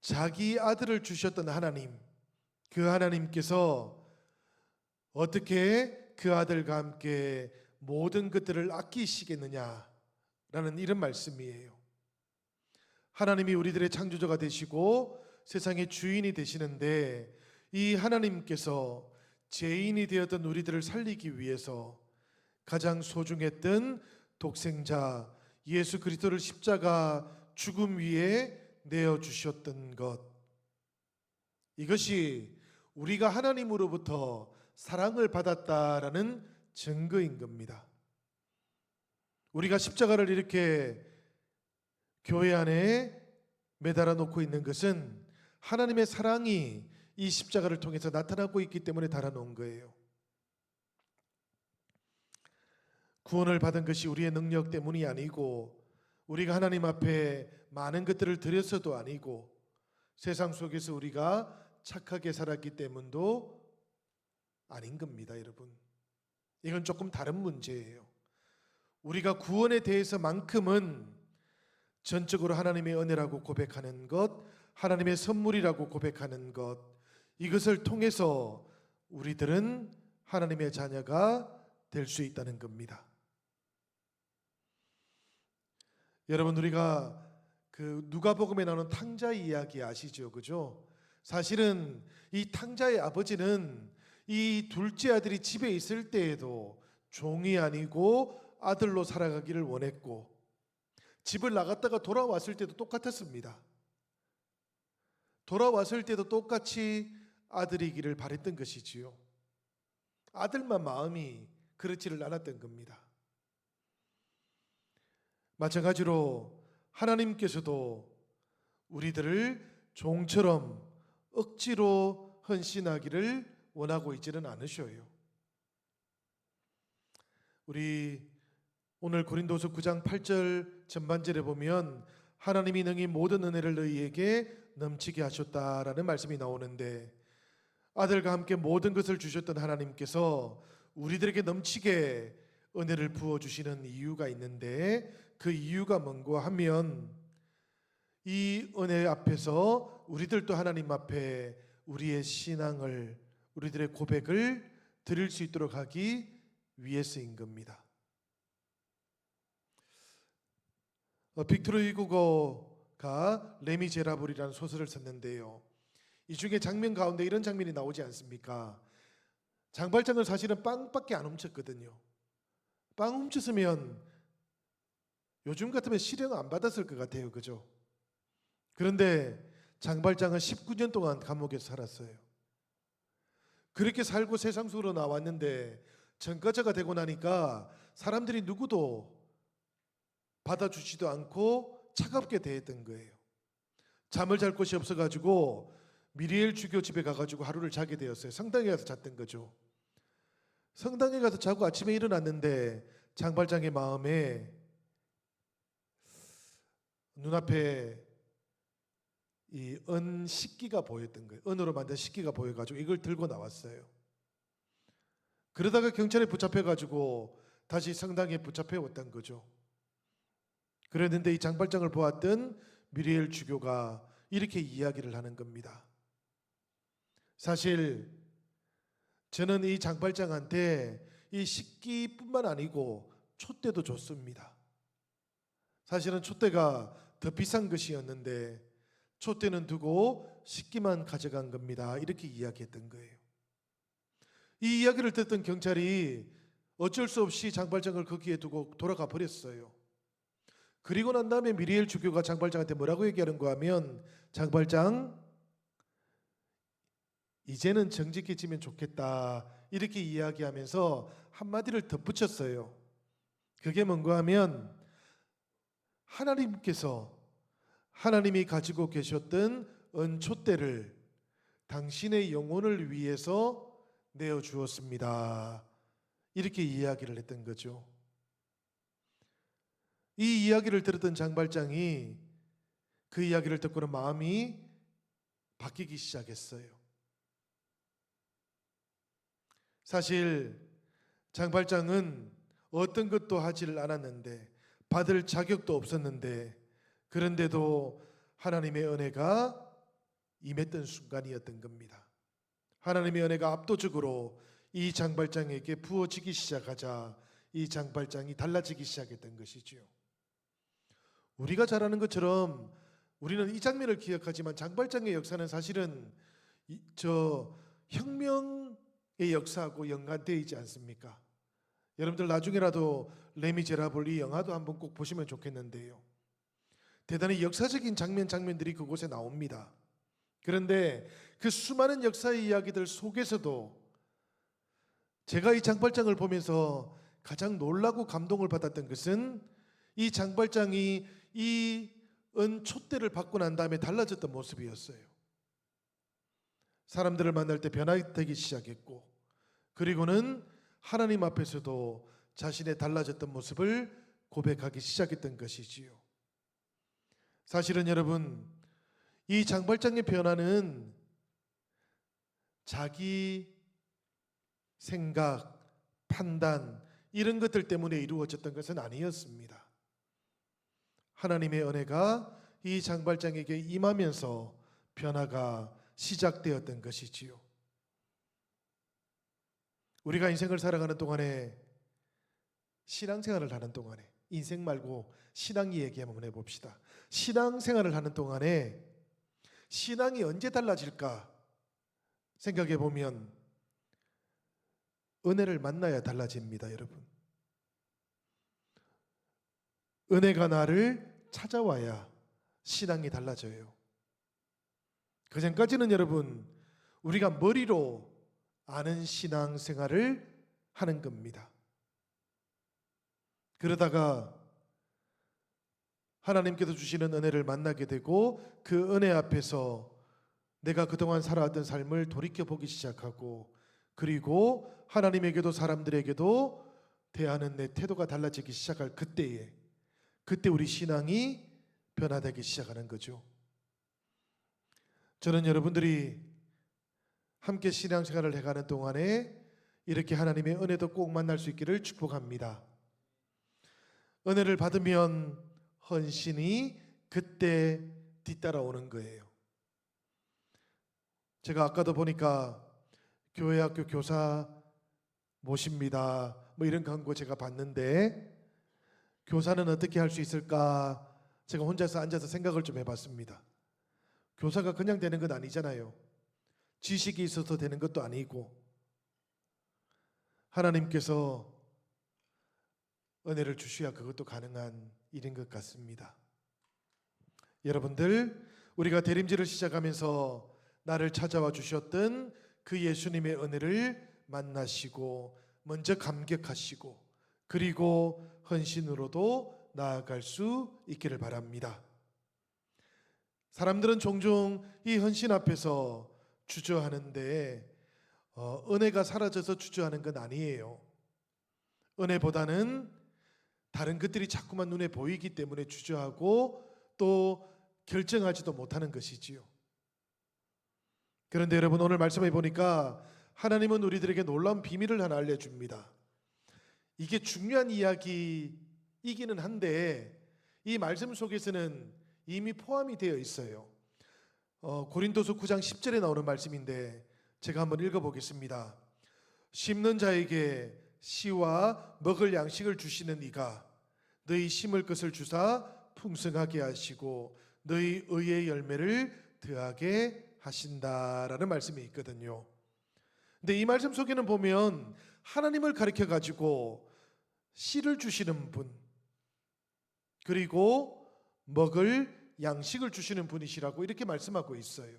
[SPEAKER 6] 자기 아들을 주셨던 하나님, 그 하나님께서 어떻게 그 아들과 함께 모든 것들을 아끼시겠느냐라는 이런 말씀이에요. 하나님이 우리들의 창조주가 되시고 세상의 주인이 되시는데, 이 하나님께서 죄인이 되었던 우리들을 살리기 위해서 가장 소중했던 독생자 예수 그리스도를 십자가 죽음 위에 내어주셨던 것, 이것이 우리가 하나님으로부터 사랑을 받았다라는 증거인 겁니다. 우리가 십자가를 이렇게 교회 안에 매달아 놓고 있는 것은 하나님의 사랑이 이 십자가를 통해서 나타나고 있기 때문에 달아놓은 거예요. 구원을 받은 것이 우리의 능력 때문이 아니고, 우리가 하나님 앞에 많은 것들을 드려서도 아니고, 세상 속에서 우리가 착하게 살았기 때문도 아닌 겁니다, 여러분. 이건 조금 다른 문제예요. 우리가 구원에 대해서만큼은 전적으로 하나님의 은혜라고 고백하는 것, 하나님의 선물이라고 고백하는 것, 이것을 통해서 우리들은 하나님의 자녀가 될 수 있다는 겁니다. 여러분, 우리가 그 누가복음에 나오는 탕자 이야기 아시죠? 그죠? 사실은 이 탕자의 아버지는 이 둘째 아들이 집에 있을 때에도 종이 아니고 아들로 살아가기를 원했고, 집을 나갔다가 돌아왔을 때도 똑같았습니다. 돌아왔을 때도 똑같이 아들이기를 바랬던 것이지요. 아들만 마음이 그렇지를 않았던 겁니다. 마찬가지로 하나님께서도 우리들을 종처럼 억지로 헌신하기를 원하고 있지는 않으셔요. 우리 오늘 고린도서 9장 8절 전반절에 보면 하나님이 능히 모든 은혜를 너희에게 넘치게 하셨다라는 말씀이 나오는데, 아들과 함께 모든 것을 주셨던 하나님께서 우리들에게 넘치게 은혜를 부어주시는 이유가 있는데, 그 이유가 뭔가 하면 이 은혜 앞에서 우리들도 하나님 앞에 우리의 신앙을, 우리들의 고백을 드릴 수 있도록 하기 위해서인 겁니다. 빅토르 휴고가 레미제라블이라는 소설을 썼는데요, 이 중에 장면 가운데 이런 장면이 나오지 않습니까? 장발장을 사실은 빵밖에 안 훔쳤거든요. 빵 훔쳤으면 요즘 같으면 실형 안 받았을 것 같아요, 그죠? 그런데 장발장은 19년 동안 감옥에서 살았어요. 그렇게 살고 세상 속으로 나왔는데 전과자가 되고 나니까 사람들이 누구도 받아주지도 않고 차갑게 대했던 거예요. 잠을 잘 곳이 없어가지고 미리엘 주교 집에 가가지고 하루를 자게 되었어요. 성당에 가서 잤던 거죠. 성당에 가서 자고 아침에 일어났는데 장발장의 마음에 눈앞에 이 은 식기가 보였던 거예요. 은으로 만든 식기가 보여가지고 이걸 들고 나왔어요. 그러다가 경찰에 붙잡혀가지고 다시 성당에 붙잡혀 왔던 거죠. 그랬는데 이 장발장을 보았던 미리엘 주교가 이렇게 이야기를 하는 겁니다. 사실 저는 이 장발장한테 이 식기뿐만 아니고 촛대도 줬습니다. 사실은 촛대가 더 비싼 것이었는데 촛대는 두고 식기만 가져간 겁니다. 이렇게 이야기했던 거예요. 이 이야기를 듣던 경찰이 어쩔 수 없이 장발장을 거기에 두고 돌아가 버렸어요. 그리고 난 다음에 미리엘 주교가 장발장한테 뭐라고 얘기하는가 하면, 장발장 이제는 정직해지면 좋겠다, 이렇게 이야기하면서 한마디를 덧붙였어요. 그게 뭔가 하면, 하나님이 가지고 계셨던 은촛대를 당신의 영혼을 위해서 내어주었습니다, 이렇게 이야기를 했던 거죠. 이 이야기를 들었던 장발장이 그 이야기를 듣고는 마음이 바뀌기 시작했어요. 사실 장발장은 어떤 것도 하지를 않았는데, 받을 자격도 없었는데, 그런데도 하나님의 은혜가 임했던 순간이었던 겁니다. 하나님의 은혜가 압도적으로 이 장발장에게 부어지기 시작하자 이 장발장이 달라지기 시작했던 것이지요. 우리가 잘 아는 것처럼 우리는 이 장면을 기억하지만 장발장의 역사는 사실은 혁명의 역사하고 연관되어 있지 않습니까? 여러분들 나중에라도 레미제라블 이 영화도 한번 꼭 보시면 좋겠는데요, 대단히 역사적인 장면들이 그곳에 나옵니다. 그런데 그 수많은 역사의 이야기들 속에서도 제가 이 장발장을 보면서 가장 놀라고 감동을 받았던 것은 이 장발장이 이 은촛대를 받고 난 다음에 달라졌던 모습이었어요. 사람들을 만날 때 변화되기 시작했고, 그리고는 하나님 앞에서도 자신의 달라졌던 모습을 고백하기 시작했던 것이지요. 사실은 여러분, 이 장발장의 변화는 자기 생각, 판단 이런 것들 때문에 이루어졌던 것은 아니었습니다. 하나님의 은혜가 이 장발장에게 임하면서 변화가 시작되었던 것이지요. 우리가 인생을 살아가는 동안에, 신앙생활을 하는 동안에, 인생 말고 신앙 이야기 한번 해봅시다. 신앙생활을 하는 동안에 신앙이 언제 달라질까 생각해 보면 은혜를 만나야 달라집니다, 여러분. 은혜가 나를 찾아와야 신앙이 달라져요. 그 전까지는 여러분, 우리가 머리로 아는 신앙생활을 하는 겁니다. 그러다가 하나님께서 주시는 은혜를 만나게 되고 그 은혜 앞에서 내가 그동안 살아왔던 삶을 돌이켜보기 시작하고, 그리고 하나님에게도 사람들에게도 대하는 내 태도가 달라지기 시작할 그때 우리 신앙이 변화되기 시작하는 거죠. 저는 여러분들이 함께 신앙생활을 해가는 동안에 이렇게 하나님의 은혜도 꼭 만날 수 있기를 축복합니다. 은혜를 받으면 헌신이 그때 뒤따라오는 거예요. 제가 아까도 보니까 교회 학교 교사 모십니다 뭐 이런 광고 제가 봤는데, 교사는 어떻게 할 수 있을까 제가 혼자서 앉아서 생각을 좀 해봤습니다. 교사가 그냥 되는 건 아니잖아요. 지식이 있어서 되는 것도 아니고, 하나님께서 은혜를 주셔야 그것도 가능한 일인 것 같습니다. 여러분들, 우리가 대림절을 시작하면서 나를 찾아와 주셨던 그 예수님의 은혜를 만나시고 먼저 감격하시고 그리고 헌신으로도 나아갈 수 있기를 바랍니다. 사람들은 종종 이 헌신 앞에서 주저하는데 은혜가 사라져서 주저하는 건 아니에요. 은혜보다는 다른 것들이 자꾸만 눈에 보이기 때문에 주저하고 또 결정하지도 못하는 것이지요. 그런데 여러분, 오늘 말씀해 보니까 하나님은 우리들에게 놀라운 비밀을 하나 알려줍니다. 이게 중요한 이야기이기는 한데 이 말씀 속에서는 이미 포함이 되어 있어요. 고린도서 9장 10절에 나오는 말씀인데 제가 한번 읽어보겠습니다. 심는 자에게 씨와 먹을 양식을 주시는 이가 너희 심을 것을 주사 풍성하게 하시고 너희 의의 열매를 더하게 하신다라는 말씀이 있거든요. 근데 이 말씀 속에는 보면 하나님을 가리켜 가지고 씨를 주시는 분, 그리고 먹을 양식을 주시는 분이시라고 이렇게 말씀하고 있어요.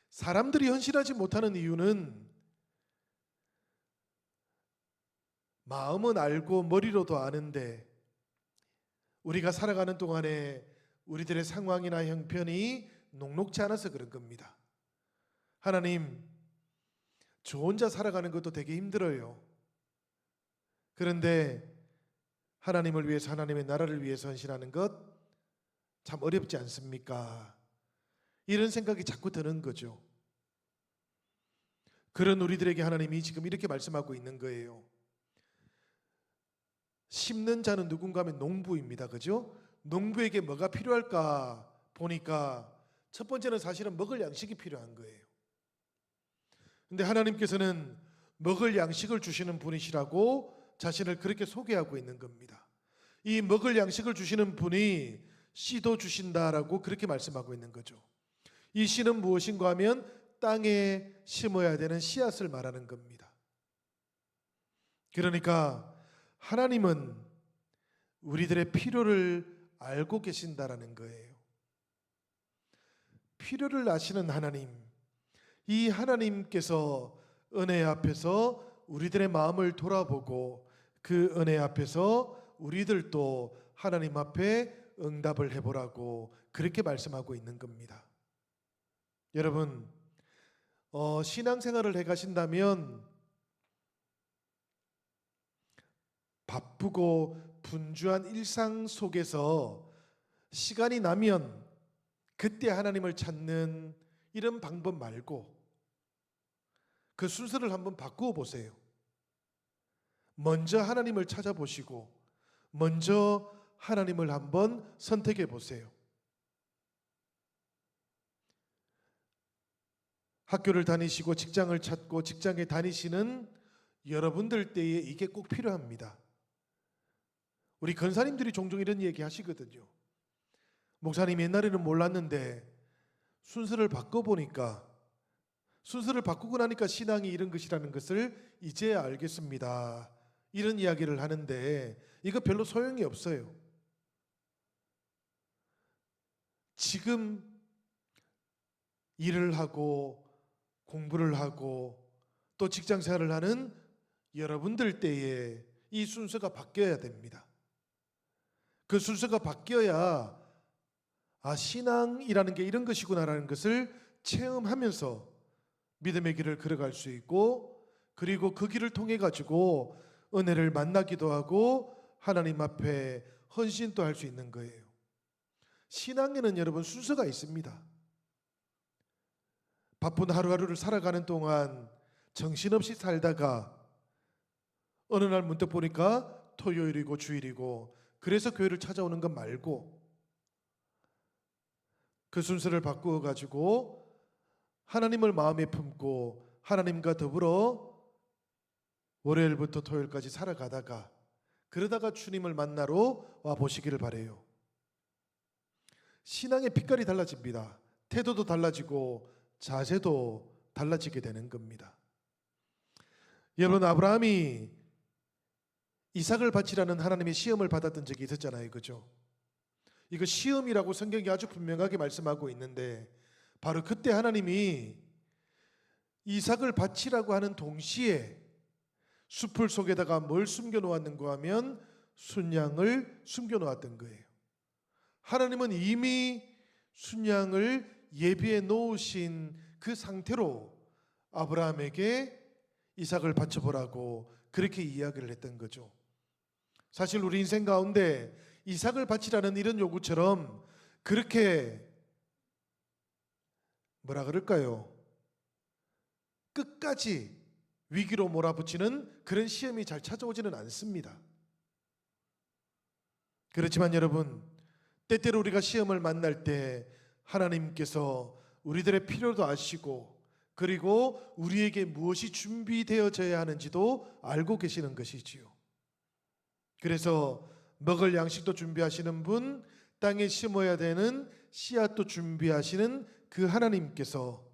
[SPEAKER 6] 사람들이 헌신하지 못하는 이유는 마음은 알고 머리로도 아는데 우리가 살아가는 동안에 우리들의 상황이나 형편이 녹록지 않아서 그런 겁니다. 하나님, 저 혼자 살아가는 것도 되게 힘들어요. 그런데 하나님을 위해서, 하나님의 나라를 위해서 헌신하는 것 참 어렵지 않습니까? 이런 생각이 자꾸 드는 거죠. 그런 우리들에게 하나님이 지금 이렇게 말씀하고 있는 거예요. 심는 자는 누군가 하면 농부입니다. 그죠? 농부에게 뭐가 필요할까 보니까 첫 번째는 사실은 먹을 양식이 필요한 거예요. 근데 하나님께서는 먹을 양식을 주시는 분이시라고 자신을 그렇게 소개하고 있는 겁니다. 이 먹을 양식을 주시는 분이 씨도 주신다라고 그렇게 말씀하고 있는 거죠. 이 씨는 무엇인가 하면 땅에 심어야 되는 씨앗을 말하는 겁니다. 그러니까 하나님은 우리들의 필요를 알고 계신다라는 거예요. 필요를 아시는 하나님, 이 하나님께서 은혜 앞에서 우리들의 마음을 돌아보고 그 은혜 앞에서 우리들도 하나님 앞에 응답을 해보라고 그렇게 말씀하고 있는 겁니다. 여러분, 신앙생활을 해가신다면 바쁘고 분주한 일상 속에서 시간이 나면 그때 하나님을 찾는 이런 방법 말고 그 순서를 한번 바꾸어 보세요. 먼저 하나님을 찾아보시고 먼저 하나님을 한번 선택해 보세요. 학교를 다니시고 직장을 찾고 직장에 다니시는 여러분들 때에 이게 꼭 필요합니다. 우리 권사님들이 종종 이런 얘기 하시거든요. 목사님, 옛날에는 몰랐는데 순서를 바꿔보니까, 순서를 바꾸고 나니까 신앙이 이런 것이라는 것을 이제 알겠습니다. 이런 이야기를 하는데 이거 별로 소용이 없어요. 지금 일을 하고 공부를 하고 또 직장 생활을 하는 여러분들 때에 이 순서가 바뀌어야 됩니다. 그 순서가 바뀌어야 신앙이라는 게 이런 것이구나라는 것을 체험하면서 믿음의 길을 걸어갈 수 있고, 그리고 그 길을 통해 가지고 은혜를 만나기도 하고 하나님 앞에 헌신도 할 수 있는 거예요. 신앙에는 여러분 순서가 있습니다. 바쁜 하루하루를 살아가는 동안 정신없이 살다가 어느 날 문득 보니까 토요일이고 주일이고, 그래서 교회를 찾아오는 것 말고 그 순서를 바꾸어 가지고 하나님을 마음에 품고 하나님과 더불어 월요일부터 토요일까지 살아가다가, 그러다가 주님을 만나러 와 보시기를 바래요. 신앙의 빛깔이 달라집니다. 태도도 달라지고 자세도 달라지게 되는 겁니다. 여러분, 아브라함이 이삭을 바치라는 하나님의 시험을 받았던 적이 있었잖아요. 그죠? 이거 시험이라고 성경이 아주 분명하게 말씀하고 있는데, 바로 그때 하나님이 이삭을 바치라고 하는 동시에 숲을 속에다가 뭘 숨겨 놓았는가 하면 순양을 숨겨 놓았던 거예요. 하나님은 이미 순양을 예비해 놓으신 그 상태로 아브라함에게 이삭을 바쳐보라고 그렇게 이야기를 했던 거죠. 사실 우리 인생 가운데 이삭을 바치라는 이런 요구처럼 그렇게 뭐라 그럴까요? 끝까지 위기로 몰아붙이는 그런 시험이 잘 찾아오지는 않습니다. 그렇지만 여러분, 때때로 우리가 시험을 만날 때 하나님께서 우리들의 필요도 아시고, 그리고 우리에게 무엇이 준비되어져야 하는지도 알고 계시는 것이지요. 그래서 먹을 양식도 준비하시는 분, 땅에 심어야 되는 씨앗도 준비하시는 그 하나님께서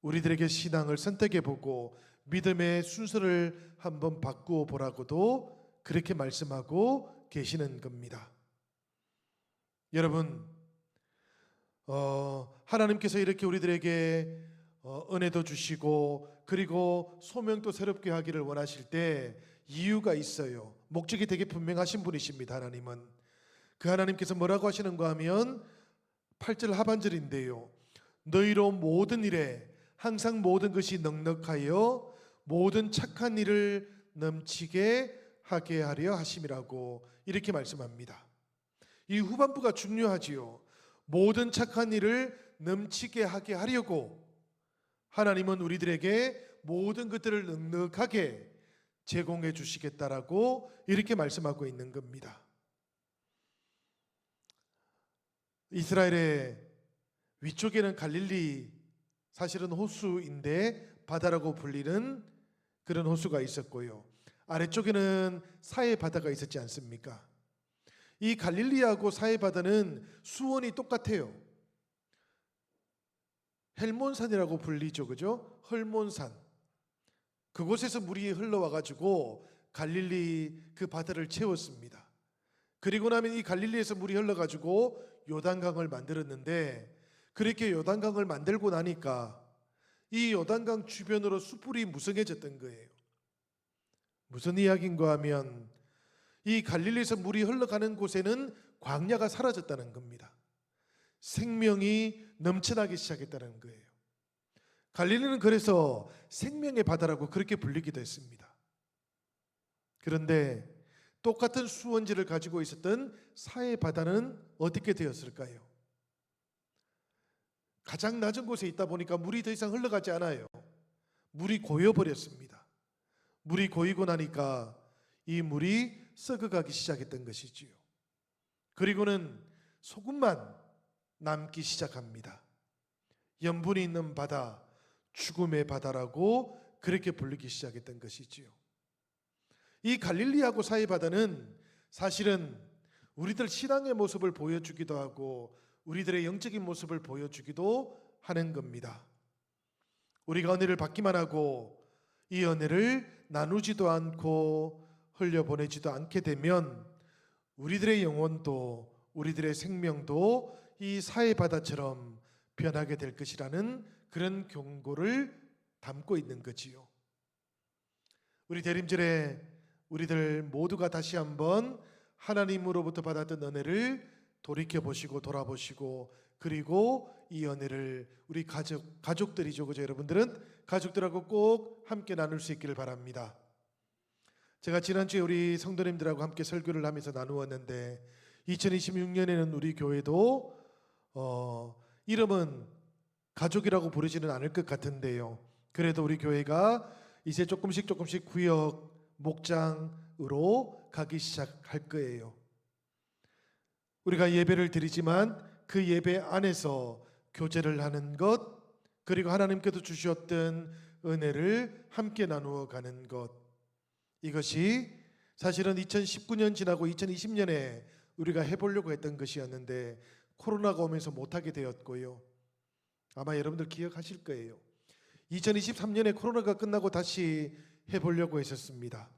[SPEAKER 6] 우리들에게 신앙을 선택해보고 믿음의 순서를 한번 바꾸어 보라고도 그렇게 말씀하고 계시는 겁니다. 여러분, 하나님께서 이렇게 우리들에게 은혜도 주시고 그리고 소명도 새롭게 하기를 원하실 때 이유가 있어요. 목적이 되게 분명하신 분이십니다. 하나님은. 그 하나님께서 뭐라고 하시는가 하면 8절 하반절인데요, 너희로 모든 일에 항상 모든 것이 넉넉하여 모든 착한 일을 넘치게 하게 하려 하심이라고 이렇게 말씀합니다. 이 후반부가 중요하지요. 모든 착한 일을 넘치게 하게 하려고 하나님은 우리들에게 모든 것들을 넉넉하게 제공해 주시겠다라고 이렇게 말씀하고 있는 겁니다. 이스라엘의 위쪽에는 갈릴리, 사실은 호수인데 바다라고 불리는 그런 호수가 있었고요, 아래쪽에는 사해 바다가 있었지 않습니까? 이 갈릴리하고 사해 바다는 수원이 똑같아요. 헬몬산이라고 불리죠, 그죠? 헐몬산. 그곳에서 물이 흘러와 가지고 갈릴리 그 바다를 채웠습니다. 그리고 나면 이 갈릴리에서 물이 흘러 가지고 요단강을 만들었는데, 그렇게 요단강을 만들고 나니까 이 요단강 주변으로 숯불이 무성해졌던 거예요. 무슨 이야기인가 하면 이 갈릴리에서 물이 흘러가는 곳에는 광야가 사라졌다는 겁니다. 생명이 넘쳐나기 시작했다는 거예요. 갈릴리는 그래서 생명의 바다라고 그렇게 불리기도 했습니다. 그런데 똑같은 수원지를 가지고 있었던 사해 바다는 어떻게 되었을까요? 가장 낮은 곳에 있다 보니까 물이 더 이상 흘러가지 않아요. 물이 고여 버렸습니다. 물이 고이고 나니까 이 물이 썩어가기 시작했던 것이지요. 그리고는 소금만 남기 시작합니다. 염분이 있는 바다, 죽음의 바다라고 그렇게 부르기 시작했던 것이지요. 이 갈릴리하고 사해 바다는 사실은 우리들 신앙의 모습을 보여주기도 하고 우리들의 영적인 모습을 보여주기도 하는 겁니다. 우리가 은혜를 받기만 하고 이 은혜를 나누지도 않고 흘려보내지도 않게 되면 우리들의 영혼도 우리들의 생명도 이 사해 바다처럼 변하게 될 것이라는 그런 경고를 담고 있는 거지요. 우리 대림절에 우리들 모두가 다시 한번 하나님으로부터 받았던 은혜를 돌이켜보시고 돌아보시고 그리고 이 은혜를 우리 가족들이죠. 그죠? 여러분들은 가족들하고 꼭 함께 나눌 수 있기를 바랍니다. 제가 지난주에 우리 성도님들하고 함께 설교를 하면서 나누었는데 2026년에는 우리 교회도 이름은 가족이라고 부르지는 않을 것 같은데요. 그래도 우리 교회가 이제 조금씩 구역 목장으로 가기 시작할 거예요. 우리가 예배를 드리지만 그 예배 안에서 교제를 하는 것 그리고 하나님께서 주셨던 은혜를 함께 나누어 가는 것 이것이 사실은 2019년 지나고 2020년에 우리가 해보려고 했던 것이었는데 코로나가 오면서 못하게 되었고요. 아마 여러분들 기억하실 거예요. 2023년에 코로나가 끝나고 다시 해보려고 했었습니다.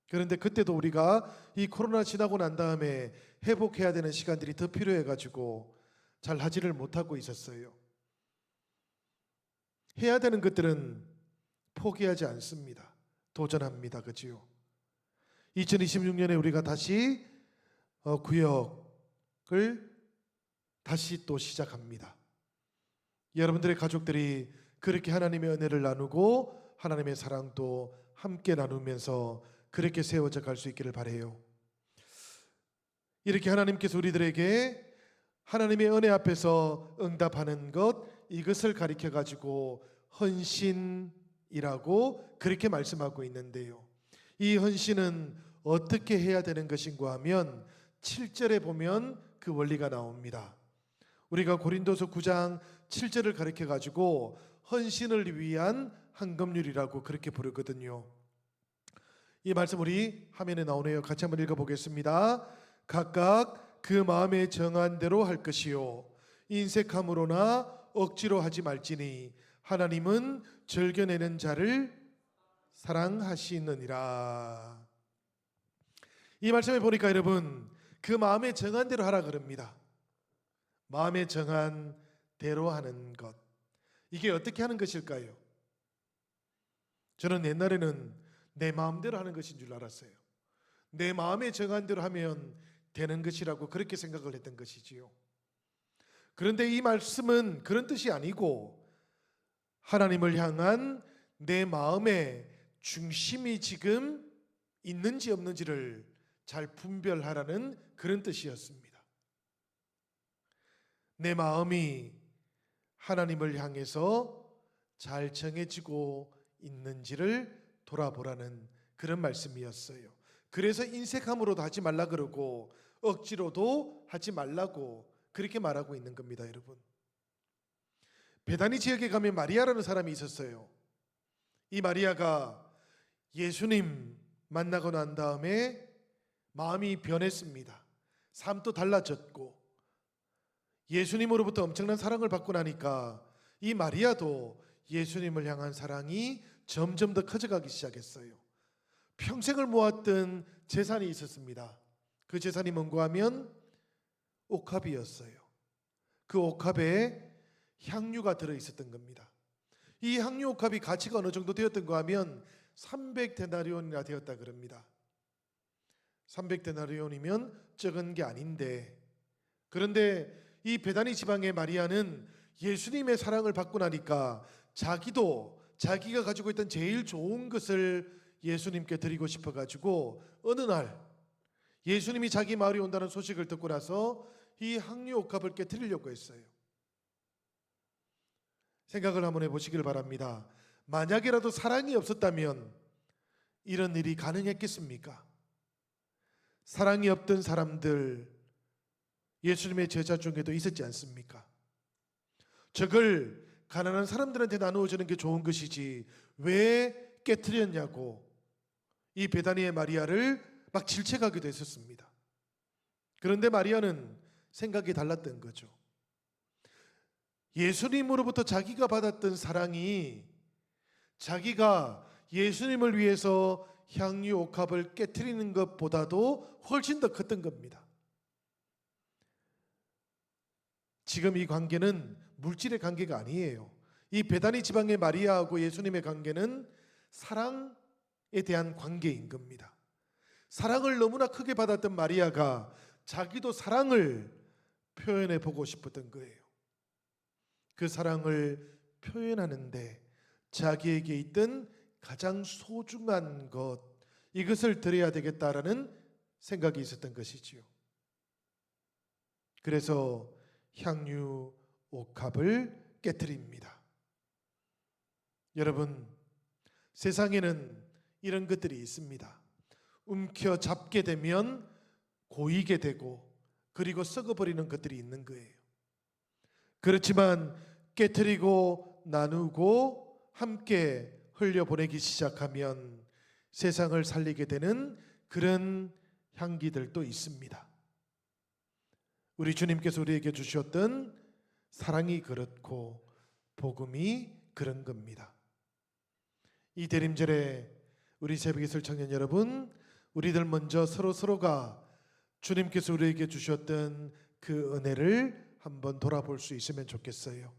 [SPEAKER 6] 그런데 그때도 우리가 이 코로나 지나고 난 다음에 회복해야 되는 시간들이 더 필요해가지고 잘 하지를 못하고 있었어요. 해야 되는 것들은 포기하지 않습니다. 도전합니다. 그지요? 2026년에 우리가 다시 구역을 다시 또 시작합니다. 여러분들의 가족들이 그렇게 하나님의 은혜를 나누고 하나님의 사랑도 함께 나누면서 그렇게 세워져 갈 수 있기를 바라요. 이렇게 하나님께서 우리들에게 하나님의 은혜 앞에서 응답하는 것 이것을 가리켜 가지고 헌신이라고 그렇게 말씀하고 있는데요. 이 헌신은 어떻게 해야 되는 것인가 하면 7절에 보면 그 원리가 나옵니다. 우리가 고린도서 9장 7절을 가리켜 가지고 헌신을 위한 헌금률이라고 그렇게 부르거든요. 이 말씀 우리 화면에 나오네요. 같이 한번 읽어보겠습니다. 각각 그 마음에 정한 대로 할 것이요 인색함으로나 억지로 하지 말지니 하나님은 즐겨내는 자를 사랑하시느니라. 이 말씀에 보니까 여러분 그 마음에 정한 대로 하라 그럽니다. 마음에 정한 대로 하는 것 이게 어떻게 하는 것일까요? 저는 옛날에는 내 마음대로 하는 것인 줄 알았어요. 내 마음에 정한 대로 하면 되는 것이라고 그렇게 생각을 했던 것이지요. 그런데 이 말씀은 그런 뜻이 아니고 하나님을 향한 내 마음의 중심이 지금 있는지 없는지를 잘 분별하라는 그런 뜻이었습니다. 내 마음이 하나님을 향해서 잘 정해지고 있는지를 돌아보라는 그런 말씀이었어요. 그래서 인색함으로도 하지 말라 그러고 억지로도 하지 말라고 그렇게 말하고 있는 겁니다, 여러분. 베다니 지역에 가면 마리아라는 사람이 있었어요. 이 마리아가 예수님 만나고 난 다음에 마음이 변했습니다. 삶도 달라졌고 예수님으로부터 엄청난 사랑을 받고 나니까 이 마리아도 예수님을 향한 사랑이 점점 더 커져가기 시작했어요. 평생을 모았던 재산이 있었습니다. 그 재산이 뭔가 하면 옥합이었어요. 그 옥합에 향유가 들어있었던 겁니다. 이 향유 옥합이 가치가 어느 정도 되었던가 하면 300데나리온이나 되었다 그럽니다. 300데나리온이면 적은 게 아닌데 그런데 이 베다니 지방의 마리아는 예수님의 사랑을 받고 나니까 자기가 가지고 있던 제일 좋은 것을 예수님께 드리고 싶어가지고 어느 날 예수님이 자기 마을에 온다는 소식을 듣고 나서 이 향유 옥합을 깨트리려고 했어요. 생각을 한번 해보시길 바랍니다. 만약이라도 사랑이 없었다면 이런 일이 가능했겠습니까? 사랑이 없던 사람들 예수님의 제자 중에도 있었지 않습니까? 저걸 가난한 사람들한테 나누어 주는 게 좋은 것이지 왜 깨트렸냐고 이 베다니의 마리아를 막 질책하기도 했었습니다. 그런데 마리아는 생각이 달랐던 거죠. 예수님으로부터 자기가 받았던 사랑이 자기가 예수님을 위해서 향유 옥합을 깨트리는 것보다도 훨씬 더 컸던 겁니다. 지금 이 관계는 물질의 관계가 아니에요. 이 베다니 지방의 마리아하고 예수님의 관계는 사랑에 대한 관계인 겁니다. 사랑을 너무나 크게 받았던 마리아가 자기도 사랑을 표현해 보고 싶었던 거예요. 그 사랑을 표현하는데 자기에게 있던 가장 소중한 것, 이것을 드려야 되겠다라는 생각이 있었던 것이지요. 그래서 향유 옥합을 깨트립니다. 여러분, 세상에는 이런 것들이 있습니다. 움켜잡게 되면 고이게 되고 그리고 썩어버리는 것들이 있는 거예요. 그렇지만 깨트리고 나누고 함께 흘려보내기 시작하면 세상을 살리게 되는 그런 향기들도 있습니다. 우리 주님께서 우리에게 주셨던 사랑이 그렇고 복음이 그런 겁니다. 이 대림절에 우리 새벽이슬 청년 여러분, 우리들 먼저 서로가 주님께서 우리에게 주셨던 그 은혜를 한번 돌아볼 수 있으면 좋겠어요.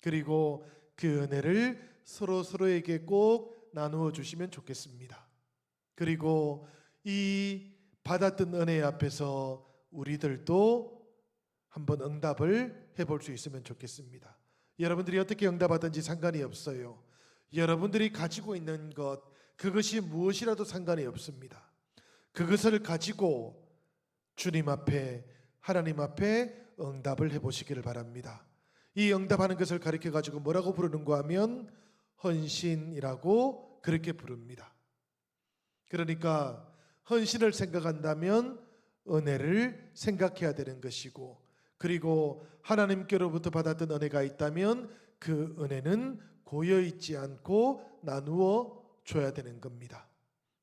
[SPEAKER 6] 그리고 그 은혜를 서로에게 꼭 나누어 주시면 좋겠습니다. 그리고 이 받았던 은혜 앞에서 우리들도 한번 응답을 해볼 수 있으면 좋겠습니다. 여러분들이 어떻게 응답하든지 상관이 없어요. 여러분들이 가지고 있는 것, 그것이 무엇이라도 상관이 없습니다. 그것을 가지고 주님 앞에, 하나님 앞에 응답을 해보시기를 바랍니다. 이 응답하는 것을 가르쳐 가지고 뭐라고 부르는가 하면 헌신이라고 그렇게 부릅니다. 그러니까 헌신을 생각한다면 은혜를 생각해야 되는 것이고, 그리고 하나님께로부터 받았던 은혜가 있다면 그 은혜는 고여있지 않고 나누어 줘야 되는 겁니다.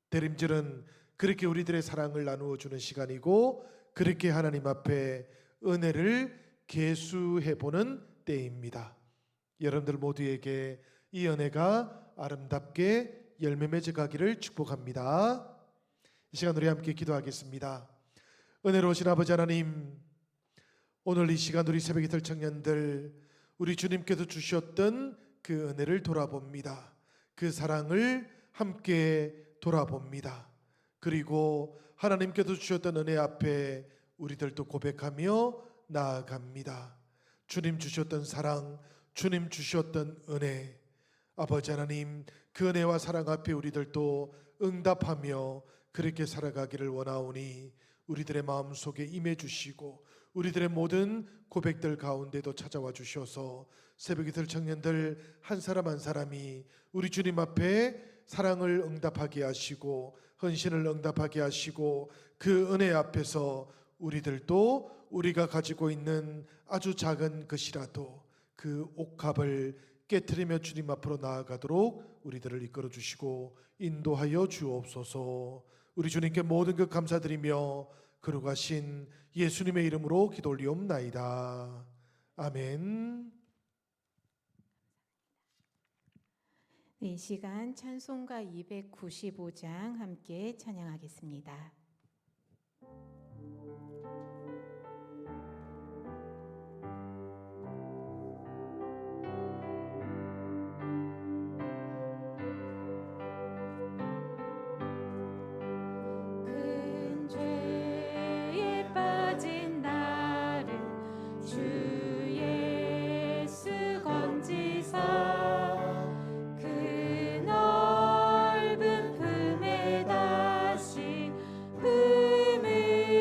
[SPEAKER 6] 대림절은 그렇게 우리들의 사랑을 나누어 주는 시간이고, 그렇게 하나님 앞에 은혜를 계수해보는 때입니다. 여러분들 모두에게 이 은혜가 아름답게 열매 맺어 가기를 축복합니다. 이 시간 우리 함께 기도하겠습니다. 은혜로우신 아버지 하나님, 오늘 이 시간 우리 새벽이슬 청년들, 우리 주님께서 주셨던 그 은혜를 돌아봅니다. 그 사랑을 함께 돌아봅니다. 그리고 하나님께서 주셨던 은혜 앞에 우리들도 고백하며 나아갑니다. 주님 주셨던 사랑, 주님 주셨던 은혜, 아버지 하나님, 그 은혜와 사랑 앞에 우리들도 응답하며 그렇게 살아가기를 원하오니 우리들의 마음속에 임해 주시고 우리들의 모든 고백들 가운데도 찾아와 주셔서 새벽이슬 청년들 한 사람 한 사람이 우리 주님 앞에 사랑을 응답하게 하시고 헌신을 응답하게 하시고 그 은혜 앞에서 우리들도 우리가 가지고 있는 아주 작은 것이라도 그 옥합을 깨트리며 주님 앞으로 나아가도록 우리들을 이끌어 주시고 인도하여 주옵소서. 우리 주님께 모든 것 감사드리며 거룩하신 예수님의 이름으로 기도 올리옵나이다. 아멘.
[SPEAKER 5] 이 시간 찬송가 295장 함께 찬양하겠습니다.
[SPEAKER 7] 큰 죄에 빠진 나를 주 예수 건지사 그 넓은 품에 다시 품을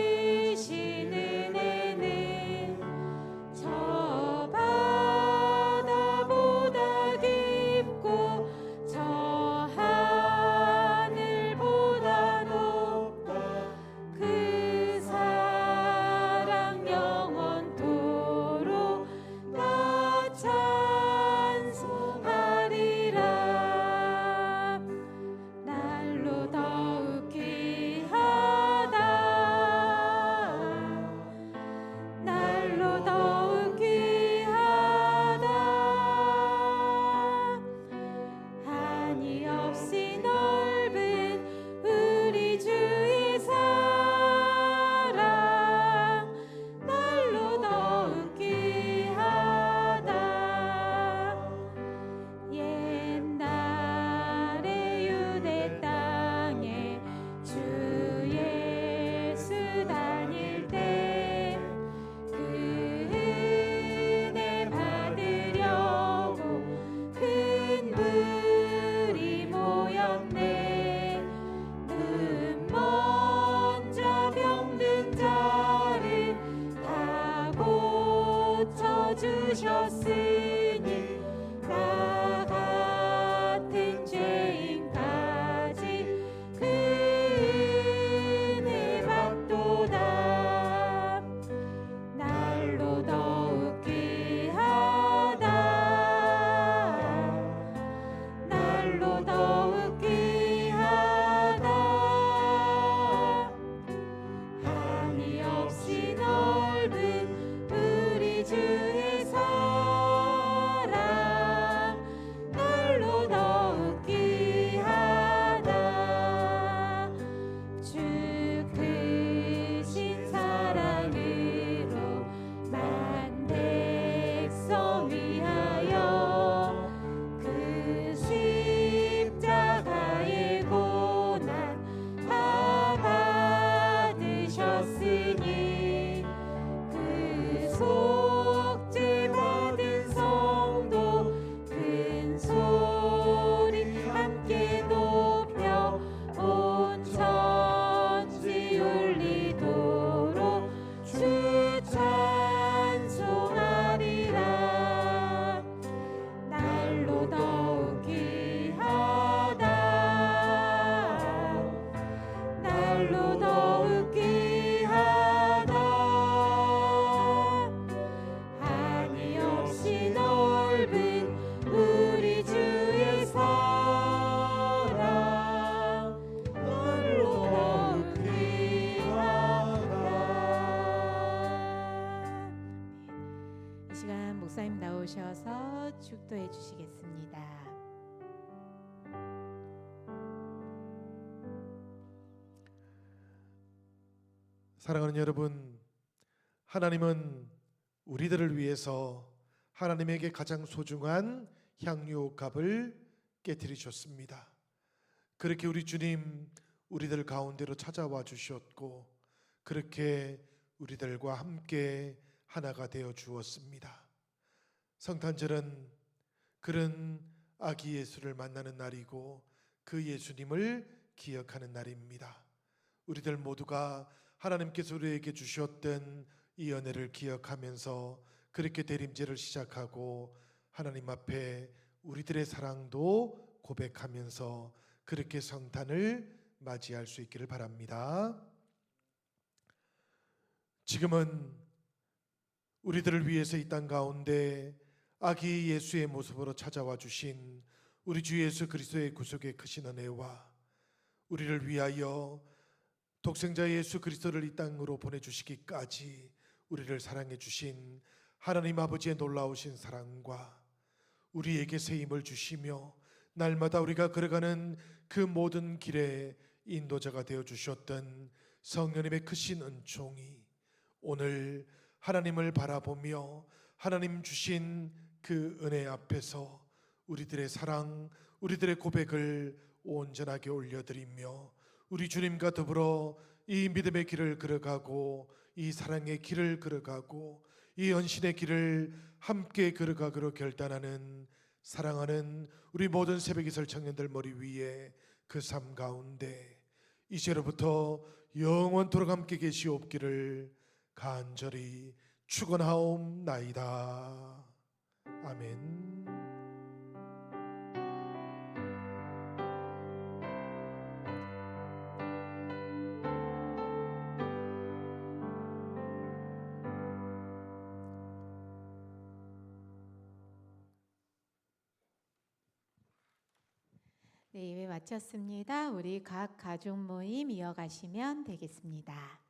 [SPEAKER 5] 목사님 나오셔서 축도해 주시겠습니다.
[SPEAKER 6] 사랑하는 여러분, 하나님은 우리들을 위해서 하나님에게 가장 소중한 향유값을 깨뜨리셨습니다. 그렇게 우리 주님 우리들 가운데로 찾아와 주셨고 그렇게 우리들과 함께 하나가 되어 주었습니다. 성탄절은 그런 아기 예수를 만나는 날이고 그 예수님을 기억하는 날입니다. 우리들 모두가 하나님께서 우리에게 주셨던 이 은혜를 기억하면서 그렇게 대림제를 시작하고 하나님 앞에 우리들의 사랑도 고백하면서 그렇게 성탄을 맞이할 수 있기를 바랍니다. 지금은 우리들을 위해서 이 땅 가운데 아기 예수의 모습으로 찾아와 주신 우리 주 예수 그리스도의 구속의 크신 은혜와 우리를 위하여 독생자 예수 그리스도를 이 땅으로 보내주시기까지 우리를 사랑해 주신 하나님 아버지의 놀라우신 사랑과 우리에게 새 힘을 주시며 날마다 우리가 걸어가는 그 모든 길에 인도자가 되어 주셨던 성령님의 크신 은총이 오늘 하나님을 바라보며 하나님 주신 그 은혜 앞에서 우리들의 사랑, 우리들의 고백을 온전하게 올려드리며 우리 주님과 더불어 이 믿음의 길을 걸어가고 이 사랑의 길을 걸어가고 이 헌신의 길을 함께 걸어가기로 결단하는 사랑하는 우리 모든 새벽이설 청년들 머리 위에 그 삶 가운데 이제로부터 영원토록 함께 계시옵기를 간절히 축원하옵나이다. 아멘.
[SPEAKER 5] 네, 예배 마쳤습니다. 우리 각 가족 모임 이어가시면 되겠습니다.